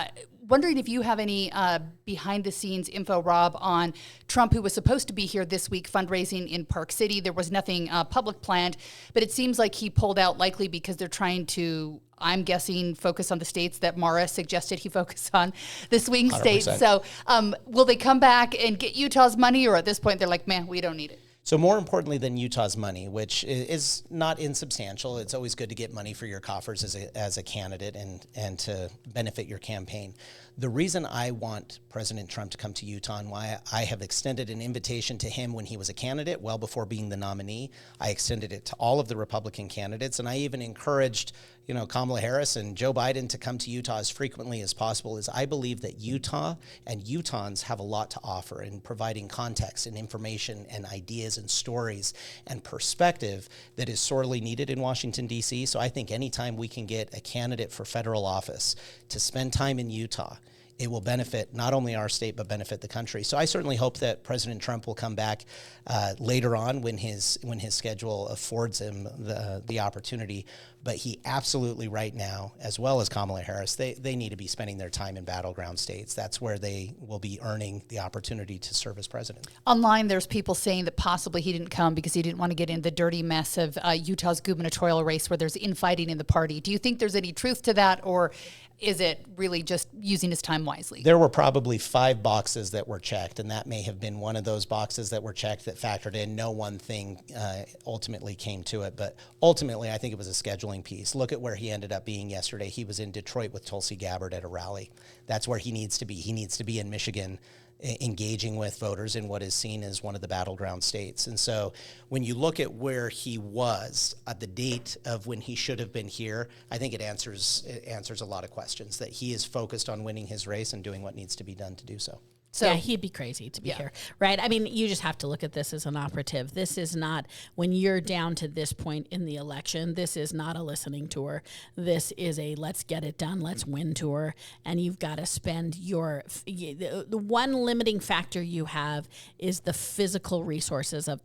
Wondering if you have any behind the scenes info, Rob, on Trump, who was supposed to be here this week fundraising in Park City. There was nothing public planned, but it seems like he pulled out likely because they're trying to, I'm guessing, focus on the states that Maura suggested he focus on, the swing 100%. States. So will they come back and get Utah's money, or at this point they're like, man, we don't need it? So more importantly than Utah's money, which is not insubstantial, it's always good to get money for your coffers as a candidate and to benefit your campaign. The reason I want President Trump to come to Utah and why I have extended an invitation to him when he was a candidate, well before being the nominee, I extended it to all of the Republican candidates, and I even encouraged Kamala Harris and Joe Biden to come to Utah as frequently as possible, is I believe that Utah and Utahns have a lot to offer in providing context and information and ideas and stories and perspective that is sorely needed in Washington, D.C. So I think anytime we can get a candidate for federal office to spend time in Utah, it will benefit not only our state, but benefit the country. So I certainly hope that President Trump will come back later on when his schedule affords him the opportunity. But he absolutely right now, as well as Kamala Harris, they need to be spending their time in battleground states. That's where they will be earning the opportunity to serve as president. Online, there's people saying that possibly he didn't come because he didn't want to get in the dirty mess of Utah's gubernatorial race where there's infighting in the party. Do you think there's any truth to that, or is it really just using his time wisely? There were probably 5 boxes that were checked, and that may have been one of those boxes that were checked that factored in. No one thing ultimately came to it, but ultimately I think it was a scheduling piece. Look at where he ended up being yesterday. He was in Detroit with Tulsi Gabbard at a rally. That's where he needs to be. He needs to be in Michigan, engaging with voters in what is seen as one of the battleground states. And so when you look at where he was at the date of when he should have been here, I think it answers a lot of questions, that he is focused on winning his race and doing what needs to be done to do so. So yeah, he'd be crazy to be here, right? I mean, you just have to look at this as an operative. This is not, when you're down to this point in the election, this is not a listening tour. This is a let's get it done, let's win tour. And you've got to spend the one limiting factor you have is the physical resources of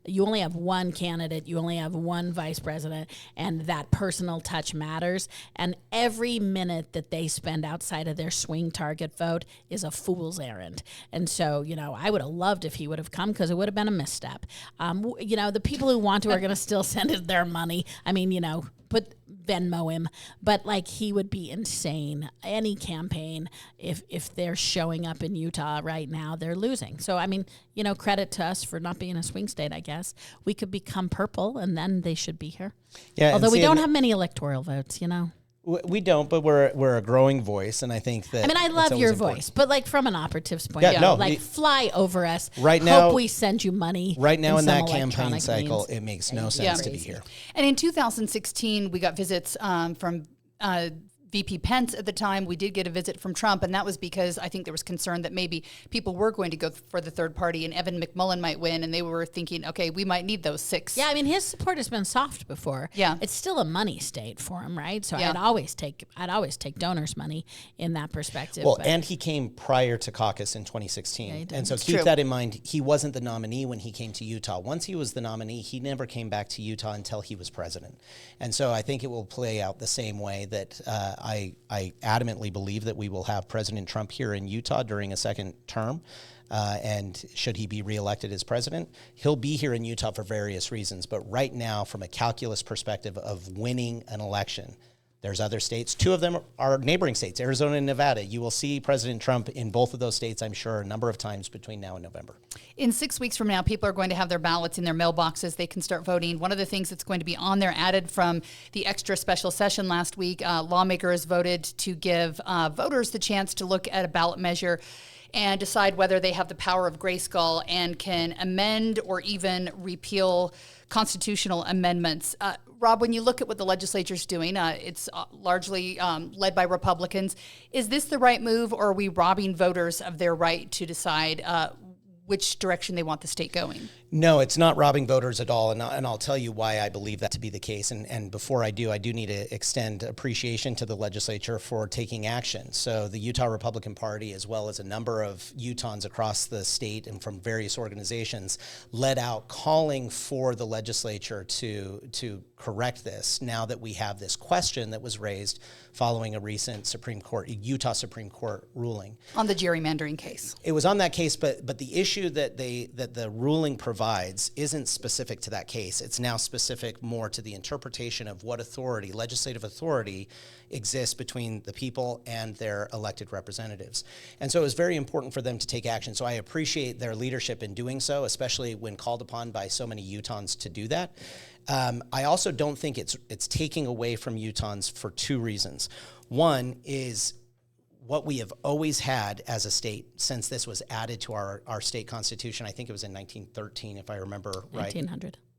you only have one candidate, you only have one vice president, and that personal touch matters. And every minute that they spend outside of their swing target vote is a fool's errand. And so, I would have loved if he would have come, because it would have been a misstep. The people who want to are going to still send it their money. I mean, put Venmo him, but he would be insane. Any campaign, if they're showing up in Utah right now, they're losing. So, I mean, credit to us for not being a swing state, I guess. We could become purple and then they should be here. Yeah. Although we don't have many electoral votes, We don't, but we're a growing voice, and I think that. I mean, I love your voice, but from an operative's point of view, fly over us. Right now, hope we send you money. Right now, in that campaign cycle, it makes no sense to be here. And in 2016, we got visits from VP Pence at the time. We did get a visit from Trump, and that was because I think there was concern that maybe people were going to go for the third party and Evan McMullin might win, and they were thinking, okay, we might need those 6. Yeah, I mean, his support has been soft before. Yeah. It's still a money state for him, right? So I'd always take donors' money in that perspective. Well, and he came prior to caucus in 2016. And so keep that in mind. He wasn't the nominee when he came to Utah. Once he was the nominee, he never came back to Utah until he was president. And so I think it will play out the same way that I adamantly believe that we will have President Trump here in Utah during a second term. And should he be reelected as president, he'll be here in Utah for various reasons. But right now, from a calculus perspective of winning an election, there's other states. 2 of them are neighboring states, Arizona and Nevada. You will see President Trump in both of those states, I'm sure, a number of times between now and November. In 6 weeks from now, people are going to have their ballots in their mailboxes. They can start voting. One of the things that's going to be on there added from the extra special session last week, lawmakers voted to give voters the chance to look at a ballot measure and decide whether they have the power of grayskull and can amend or even repeal constitutional amendments. Rob, when you look at what the legislature's doing, it's largely led by Republicans. Is this the right move, or are we robbing voters of their right to decide which direction they want the state going? No, it's not robbing voters at all, and I'll tell you why I believe that to be the case. And before I do need to extend appreciation to the legislature for taking action. So the Utah Republican Party, as well as a number of Utahns across the state and from various organizations, led out calling for the legislature to correct this now that we have this question that was raised following a recent Utah Supreme Court ruling. On the gerrymandering case. It was on that case, but the issue that the ruling provides isn't specific to that case. It's now specific more to the interpretation of what authority, legislative authority, exists between the people and their elected representatives. And so it was very important for them to take action. So I appreciate their leadership in doing so, especially when called upon by so many Utahns to do that. I also don't think it's taking away from Utahns for 2 reasons. One is what we have always had as a state since this was added to our state constitution. I think it was in 1913, if I remember right.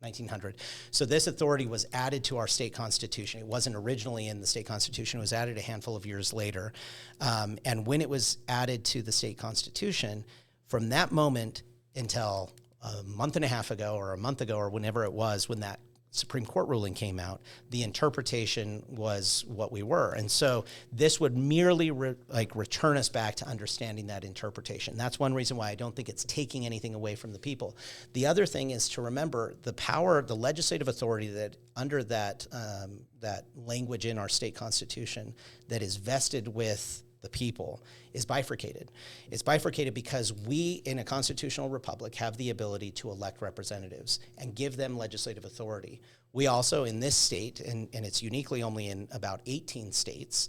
1900. So this authority was added to our state constitution. It wasn't originally in the state constitution. It was added a handful of years later. And when it was added to the state constitution, from that moment until a month and a half ago or a month ago or whenever it was when that Supreme Court ruling came out, the interpretation was what we were. And so this would merely return us back to understanding that interpretation. That's one reason why I don't think it's taking anything away from the people. The other thing is to remember the power, the legislative authority that under that language in our state constitution that is vested with the people is bifurcated. It's bifurcated because we, in a constitutional republic, have the ability to elect representatives and give them legislative authority. We also, in this state, and it's uniquely only in about 18 states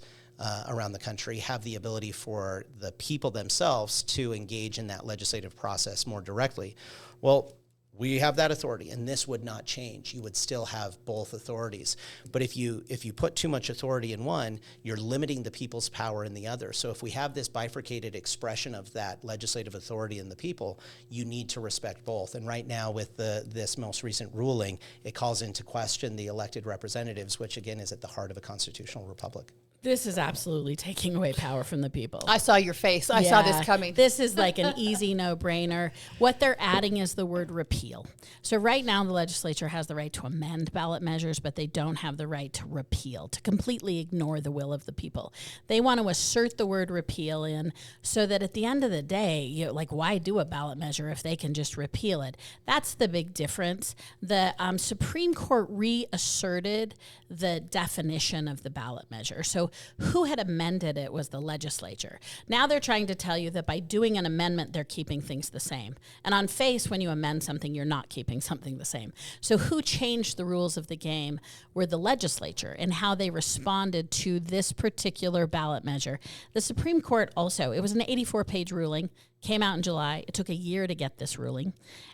around the country, have the ability for the people themselves to engage in that legislative process more directly. Well, we have that authority, and this would not change. You would still have both authorities. But if you put too much authority in one, you're limiting the people's power in the other. So if we have this bifurcated expression of that legislative authority in the people, you need to respect both. And right now with this most recent ruling, it calls into question the elected representatives, which again is at the heart of a constitutional republic. This is absolutely taking away power from the people. I saw your face. I saw this coming. This is like an easy no-brainer. What they're adding is the word repeal. So right now the legislature has the right to amend ballot measures, but they don't have the right to repeal, to completely ignore the will of the people. They want to assert the word repeal in so that at the end of the day, why do a ballot measure if they can just repeal it? That's the big difference. The Supreme Court reasserted the definition of the ballot measure. So who had amended it was the legislature. Now they're trying to tell you that by doing an amendment, they're keeping things the same. And on face, when you amend something, you're not keeping something the same. So who changed the rules of the game were the legislature and how they responded to this particular ballot measure. The Supreme Court also, it was an 84-page ruling, came out in July. It took a year to get this ruling.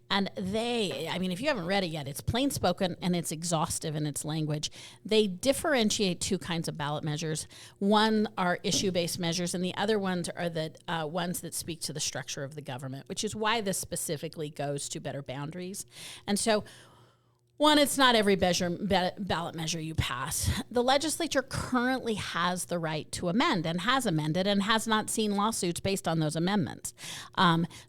And if you haven't read it yet, it's plain spoken and it's exhaustive in its language. They differentiate 2 kinds of ballot measures. One are issue-based measures, and the other ones are the ones that speak to the structure of the government, which is why this specifically goes to better boundaries. And so, one, it's not every ballot measure you pass. The legislature currently has the right to amend and has amended and has not seen lawsuits based on those amendments.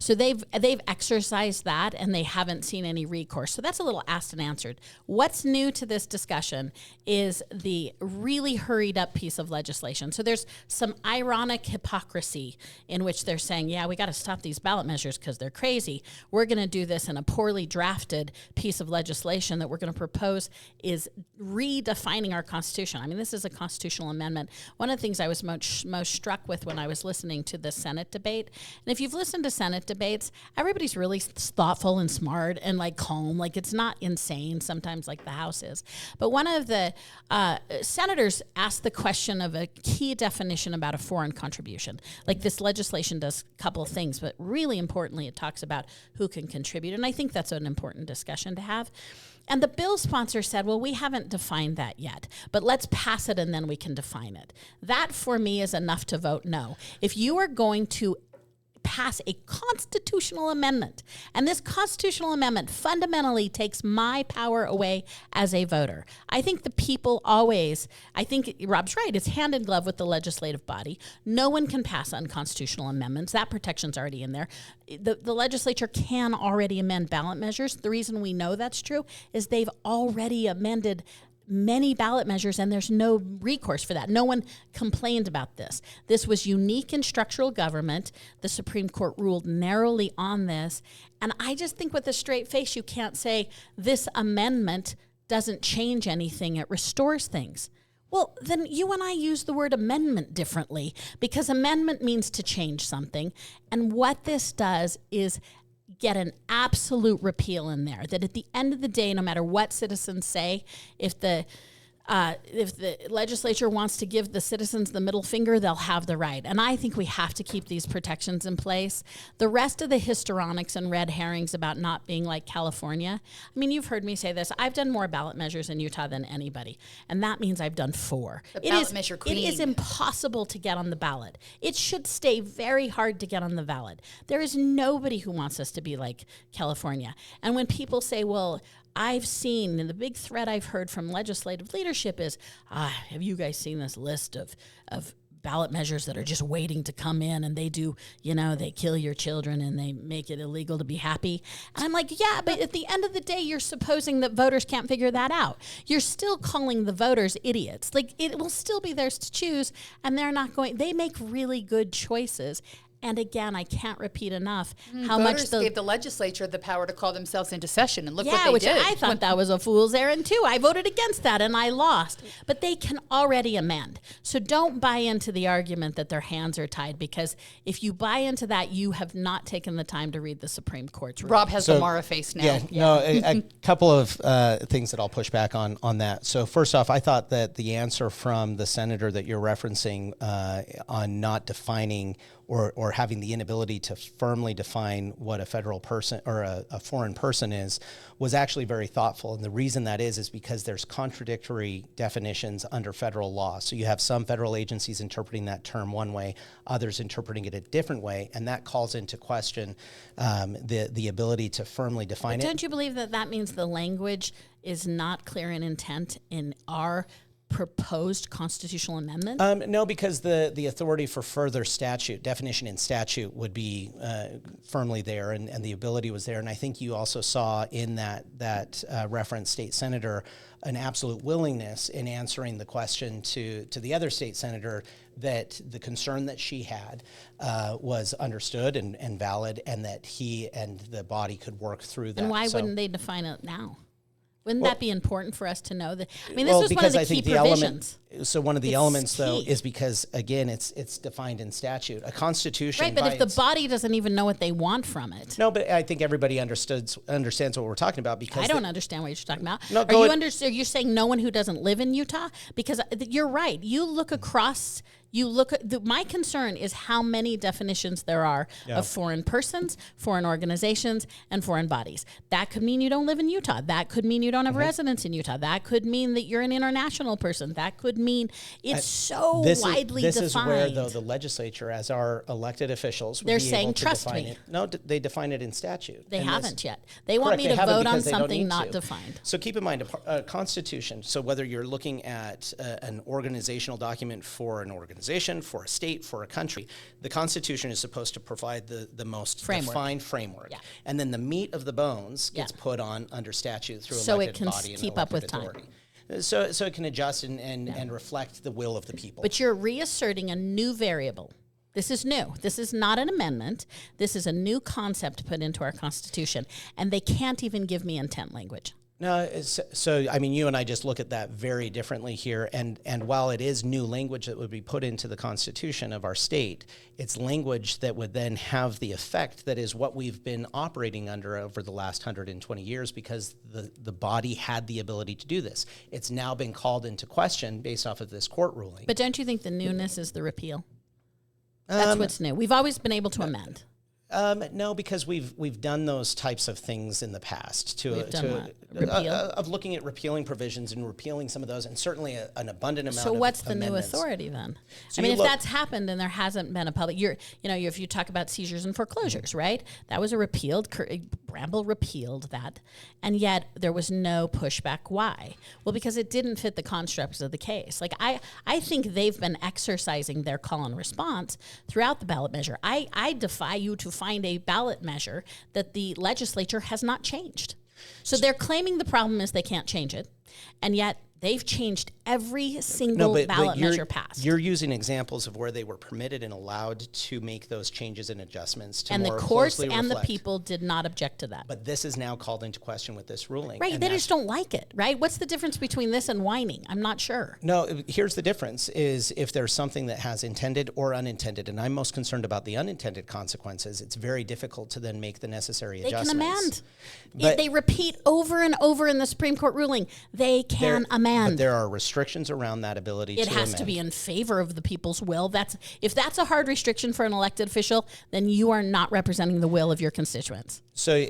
So they've exercised that and they haven't seen any recourse. So that's a little asked and answered. What's new to this discussion is the really hurried up piece of legislation. So there's some ironic hypocrisy in which they're saying, yeah, we got to stop these ballot measures because they're crazy. We're going to do this in a poorly drafted piece of legislation legislation that we're going to propose is redefining our Constitution. I mean, this is a constitutional amendment. One of the things I was most struck with when I was listening to the Senate debate, and if you've listened to Senate debates, everybody's really thoughtful and smart and like calm. Like it's not insane sometimes like the House is. But one of the senators asked the question of a key definition about a foreign contribution. Like this legislation does a couple of things, but really importantly, it talks about who can contribute. And I think that's an important discussion to have. And the bill sponsor said, well, we haven't defined that yet, but let's pass it and then we can define it. That for me is enough to vote no. If you are going to pass a constitutional amendment, and this constitutional amendment fundamentally takes my power away as a voter. I think the people always, I think Rob's right, it's hand in glove with the legislative body. No one can pass unconstitutional amendments. That protection's already in there. The legislature can already amend ballot measures. The reason we know that's true is they've already amended many ballot measures, and there's no recourse for that. No one complained about this. This was unique in structural government. The Supreme Court ruled narrowly on this. And I just think with a straight face, you can't say this amendment doesn't change anything. It restores things. Well, then you and I use the word amendment differently because amendment means to change something. And what this does is get an absolute repeal in there, that at the end of the day, no matter what citizens say, if the legislature wants to give the citizens the middle finger, they'll have the right. And I think we have to keep these protections in place. The rest of the histrionics and red herrings about not being like California, I mean, you've heard me say this. I've done more ballot measures in Utah than anybody, and that means I've done 4. The ballot measure queen. It is impossible to get on the ballot. It should stay very hard to get on the ballot. There is nobody who wants us to be like California. And when people say, well, I've seen, and the big threat I've heard from legislative leadership is, have you guys seen this list of ballot measures that are just waiting to come in, and they do, they kill your children and they make it illegal to be happy? And I'm like, yeah, but at the end of the day, you're supposing that voters can't figure that out. You're still calling the voters idiots. Like, it will still be theirs to choose, and they make really good choices. And again, I can't repeat enough how voters much gave the legislature the power to call themselves into session, and look what they which did. I thought that was a fool's errand too. I voted against that and I lost. But they can already amend. So don't buy into the argument that their hands are tied, because if you buy into that, you have not taken the time to read the Supreme Court's ruling. Rob has the Maura face now. A couple of things that I'll push back on that. So first off, I thought that the answer from the senator that you're referencing on not defining or having the inability to firmly define what a federal person or a foreign person is was actually very thoughtful. And the reason that is because there's contradictory definitions under federal law. So you have some federal agencies interpreting that term one way, others interpreting it a different way, and that calls into question the ability to firmly define it. Don't you believe that means the language is not clear in intent in our proposed constitutional amendment? No, because the authority for further definition in statute would be firmly there, and the ability was there. And I think you also saw in that reference state senator an absolute willingness in answering the question to the other state senator that the concern that she had was understood and valid, and that he and the body could work through that. And why wouldn't they define it now? Wouldn't that be important for us to know that? I mean, this was one of the key provisions. So one of the elements, though, is because, again, it's defined in statute. A constitution, right? But if the body doesn't even know what they want from it, no. But I think everybody understands what we're talking about, because I don't understand what you're talking about. No, are you saying no one who doesn't live in Utah? Because you're right. You look across. My concern is how many definitions there are of foreign persons, foreign organizations, and foreign bodies. That could mean you don't live in Utah. That could mean you don't have residence in Utah. That could mean that you're an international person. That could mean it's widely defined. This is where, though, the legislature, as our elected officials, they're saying, trust me. No, they define it in statute. They haven't yet. They want me to vote on something not defined. So keep in mind, a constitution, so whether you're looking at an organizational document for an organization, for a state, for a country, the Constitution is supposed to provide the most defined framework. Yeah. And then the meat of the bones gets put on under statute through elected body and keep up with authority. Time. So it can adjust and reflect the will of the people. But you're reasserting a new variable. This is new. This is not an amendment. This is a new concept put into our Constitution. And they can't even give me intent language. No, so I mean, you and I just look at that very differently here, and while it is new language that would be put into the Constitution of our state, it's language that would then have the effect that is what we've been operating under over the last 120 years, because the body had the ability to do this. It's now been called into question based off of this court ruling. But don't you think the newness is the repeal? That's what's new. We've always been able to amend. No, because we've done those types of things in the past of looking at repealing provisions and repealing some of those, and certainly an abundant amount. So of what's the amendments. new authority then? So I mean, if that's happened and there hasn't been a public, if you talk about seizures and foreclosures, right? That was a repealed. Bramble repealed that, and yet there was no pushback. Why? Well, because it didn't fit the constructs of the case. Like I think they've been exercising their call and response throughout the ballot measure. I defy you to find a ballot measure that the legislature has not changed. So they're claiming the problem is they can't change it, and yet they've changed every single ballot measure passed. You're using examples of where they were permitted and allowed to make those changes and adjustments to and more the courts closely and reflect. the people did not object to that. But this is now called into question with this ruling. Right, and they just don't like it, right? What's the difference between this and whining? I'm not sure. No, here's the difference is if there's something that has intended or unintended, and I'm most concerned about the unintended consequences, it's very difficult to then make the necessary adjustments. They can amend. But They repeat over and over in the Supreme Court ruling, they can amend. But there are restrictions around that ability to It has amend. to be in favor of the people's will. If that's a hard restriction for an elected official, then you are not representing the will of your constituents. So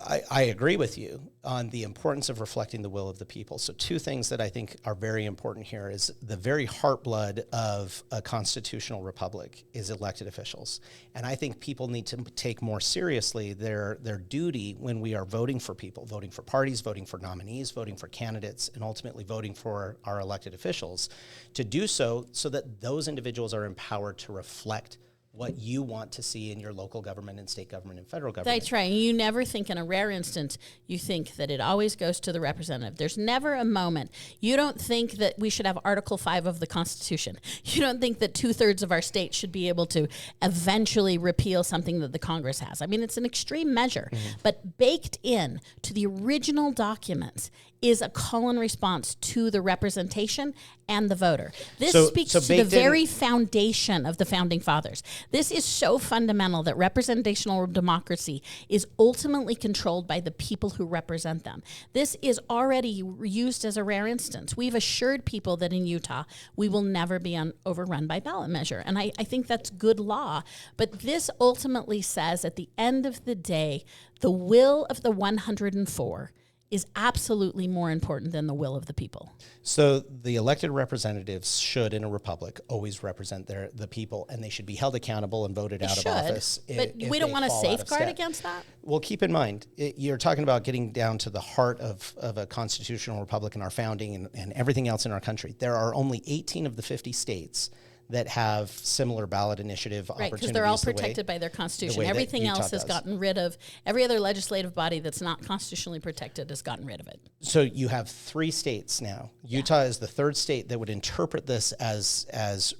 I agree with you on the importance of reflecting the will of the people. So two things that I think are very important here is the very heartblood of a constitutional republic is elected officials. And I think people need to take more seriously their duty when we are voting for people, voting for parties, voting for nominees, voting for candidates, and ultimately voting for our elected officials, to do so that those individuals are empowered to reflect what you want to see in your local government and state government and federal government. That's right. You never think, in a rare instance, you think that it always goes to the representative. There's never a moment. You don't think that we should have Article 5 of the Constitution. You don't think that 2/3 of our state should be able to eventually repeal something that the Congress has. I mean, it's an extreme measure, but baked in to the original documents is a call and response to the representation and the voter. This speaks to the very foundation of the Founding Fathers. This is so fundamental that representational democracy is ultimately controlled by the people who represent them. This is already used as a rare instance. We've assured people that in Utah, we will never be overrun by ballot measure. And I think that's good law. But this ultimately says, at the end of the day, the will of the 104 is absolutely more important than the will of the people. So the elected representatives should, in a republic, always represent the people, and they should be held accountable and voted out of office. But we don't want to safeguard against that? Well, keep in mind, you're talking about getting down to the heart of a constitutional republic in our founding and everything else in our country. There are only 18 of the 50 states that have similar ballot initiative opportunities. Right, because they're all protected by their constitution. Everything else has gotten rid of, every other legislative body that's not constitutionally protected has gotten rid of it. So you have 3 states now. Utah is the 3rd state that would interpret this as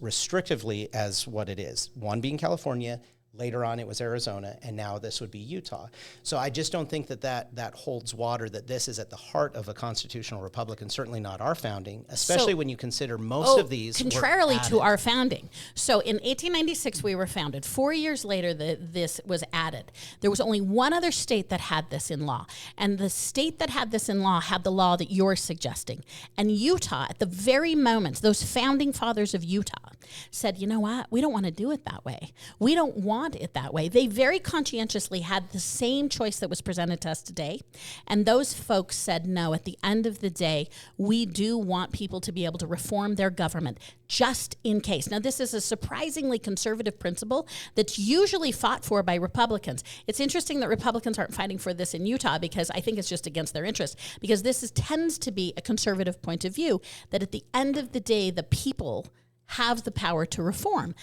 restrictively as what it is. One being California. Later on, it was Arizona, and now this would be Utah. So I just don't think that holds water, that this is at the heart of a constitutional republic, and certainly not our founding, especially when you consider most of these contrarily to our founding. So in 1896, we were founded. 4 years later, this was added. There was only one other state that had this in law, and the state that had this in law had the law that you're suggesting. And Utah, at the very moment, those founding fathers of Utah said, you know what? We don't want to do it that way. We don't want it that way. They very conscientiously had the same choice that was presented to us today. And those folks said, no, at the end of the day, we do want people to be able to reform their government just in case. Now, this is a surprisingly conservative principle that's usually fought for by Republicans. It's interesting that Republicans aren't fighting for this in Utah, because I think it's just against their interest, because this tends to be a conservative point of view, that at the end of the day, the people have the power to reform.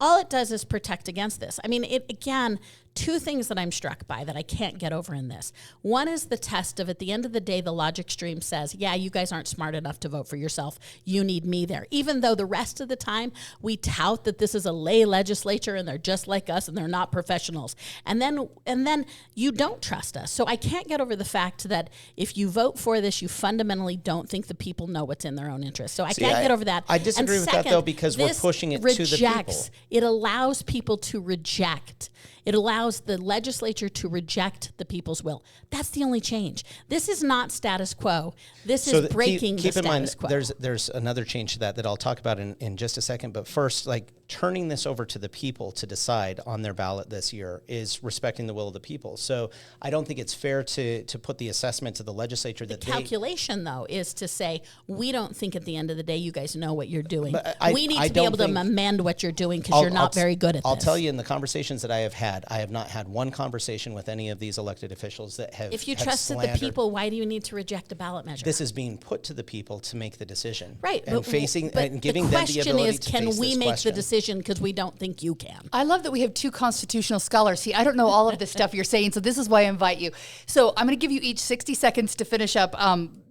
All it does is protect against this. I mean, it again, two things that I'm struck by that I can't get over in this. One is the test of, at the end of the day, the logic stream says, yeah, you guys aren't smart enough to vote for yourself. You need me there. Even though the rest of the time we tout that this is a lay legislature and they're just like us and they're not professionals. And then you don't trust us. So I can't get over the fact that if you vote for this, you fundamentally don't think the people know what's in their own interest. So I can't get over that. I disagree with that, though, because we're pushing it to the people. It allows people to reject. It allows the legislature to reject the people's will. That's the only change. This is not status quo. This is breaking the status quo. There's another change to that I'll talk about in just a second. But first, like, turning this over to the people to decide on their ballot this year is respecting the will of the people. So I don't think it's fair to put the assessment to the legislature that the calculation, though, is to say, we don't think at the end of the day you guys know what you're doing. We need to be able to amend what you're doing because you're not very good at this. I'll tell you, in the conversations that I have had, I have not had one conversation with any of these elected officials that have If you trusted the people, why do you need to reject a ballot measure? This is being put to the people to make the decision. Right. And giving them the ability to face this question. The question is, can we make the decision because we don't think you can? I love that we have two constitutional scholars. See, I don't know all of this stuff you're saying, so this is why I invite you. So I'm going to give you each 60 seconds to finish up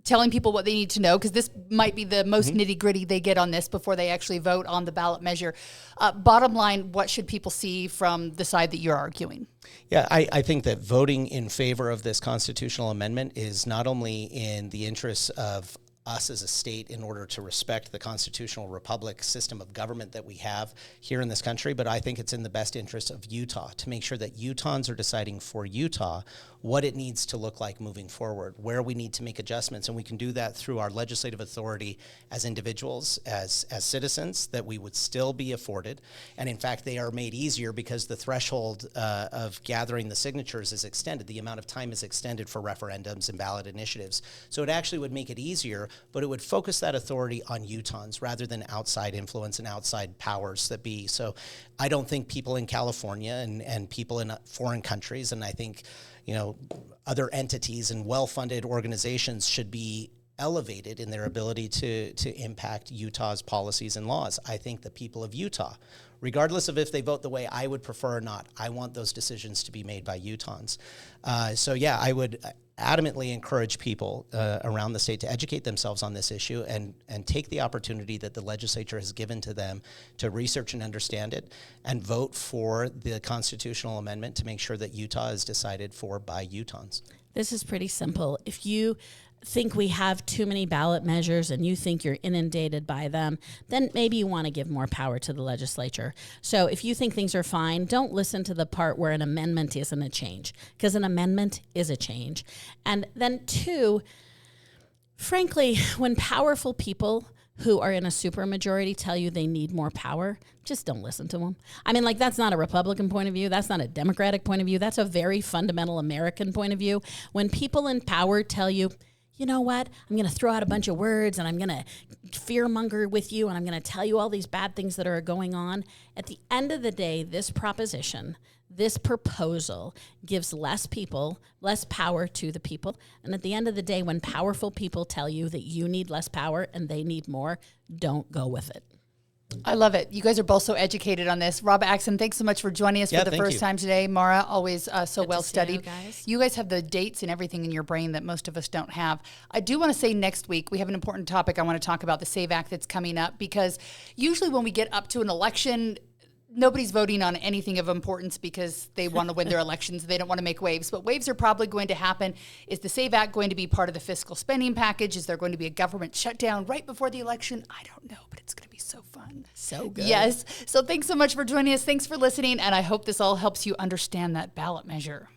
telling people what they need to know, because this might be the most nitty-gritty they get on this before they actually vote on the ballot measure. Bottom line, what should people see from the side that you're arguing? Yeah, I think that voting in favor of this constitutional amendment is not only in the interests of us as a state in order to respect the constitutional republic system of government that we have here in this country, but I think it's in the best interest of Utah to make sure that Utahns are deciding for Utah what it needs to look like moving forward, where we need to make adjustments, and we can do that through our legislative authority as individuals, as citizens, that we would still be afforded. And in fact, they are made easier because the threshold of gathering the signatures is extended. The amount of time is extended for referendums and ballot initiatives. So it actually would make it easier, but it would focus that authority on Utahns rather than outside influence and outside powers that be. So I don't think people in California and people in foreign countries, and I think other entities and well-funded organizations should be elevated in their ability to impact Utah's policies and laws. I think the people of Utah, regardless of if they vote the way I would prefer or not, I want those decisions to be made by Utahns. I would adamantly encourage people around the state to educate themselves on this issue and take the opportunity that the legislature has given to them to research and understand it and vote for the constitutional amendment to make sure that Utah is decided for by Utahns. This is pretty simple. If you think we have too many ballot measures and you think you're inundated by them, then maybe you want to give more power to the legislature. So if you think things are fine, don't listen to the part where an amendment isn't a change, because an amendment is a change. And then two, frankly, when powerful people who are in a supermajority tell you they need more power, just don't listen to them. I mean, that's not a Republican point of view. That's not a Democratic point of view. That's a very fundamental American point of view. When people in power tell you, you know what, I'm going to throw out a bunch of words and I'm going to fearmonger with you and I'm going to tell you all these bad things that are going on. At the end of the day, this proposition, this proposal gives less power to the people. And at the end of the day, when powerful people tell you that you need less power and they need more, don't go with it. I love it. You guys are both so educated on this. Rob Axson, thanks so much for joining us for the first time today. Maura, always so well studied. You guys have the dates and everything in your brain that most of us don't have. I do want to say next week we have an important topic I want to talk about, the SAVE Act that's coming up, because usually when we get up to an election, nobody's voting on anything of importance because they want to win their elections. They don't want to make waves, but waves are probably going to happen. Is the SAVE Act going to be part of the fiscal spending package? Is there going to be a government shutdown right before the election? I don't know, but it's going to be so fun. So good. Yes. So thanks so much for joining us. Thanks for listening. And I hope this all helps you understand that ballot measure.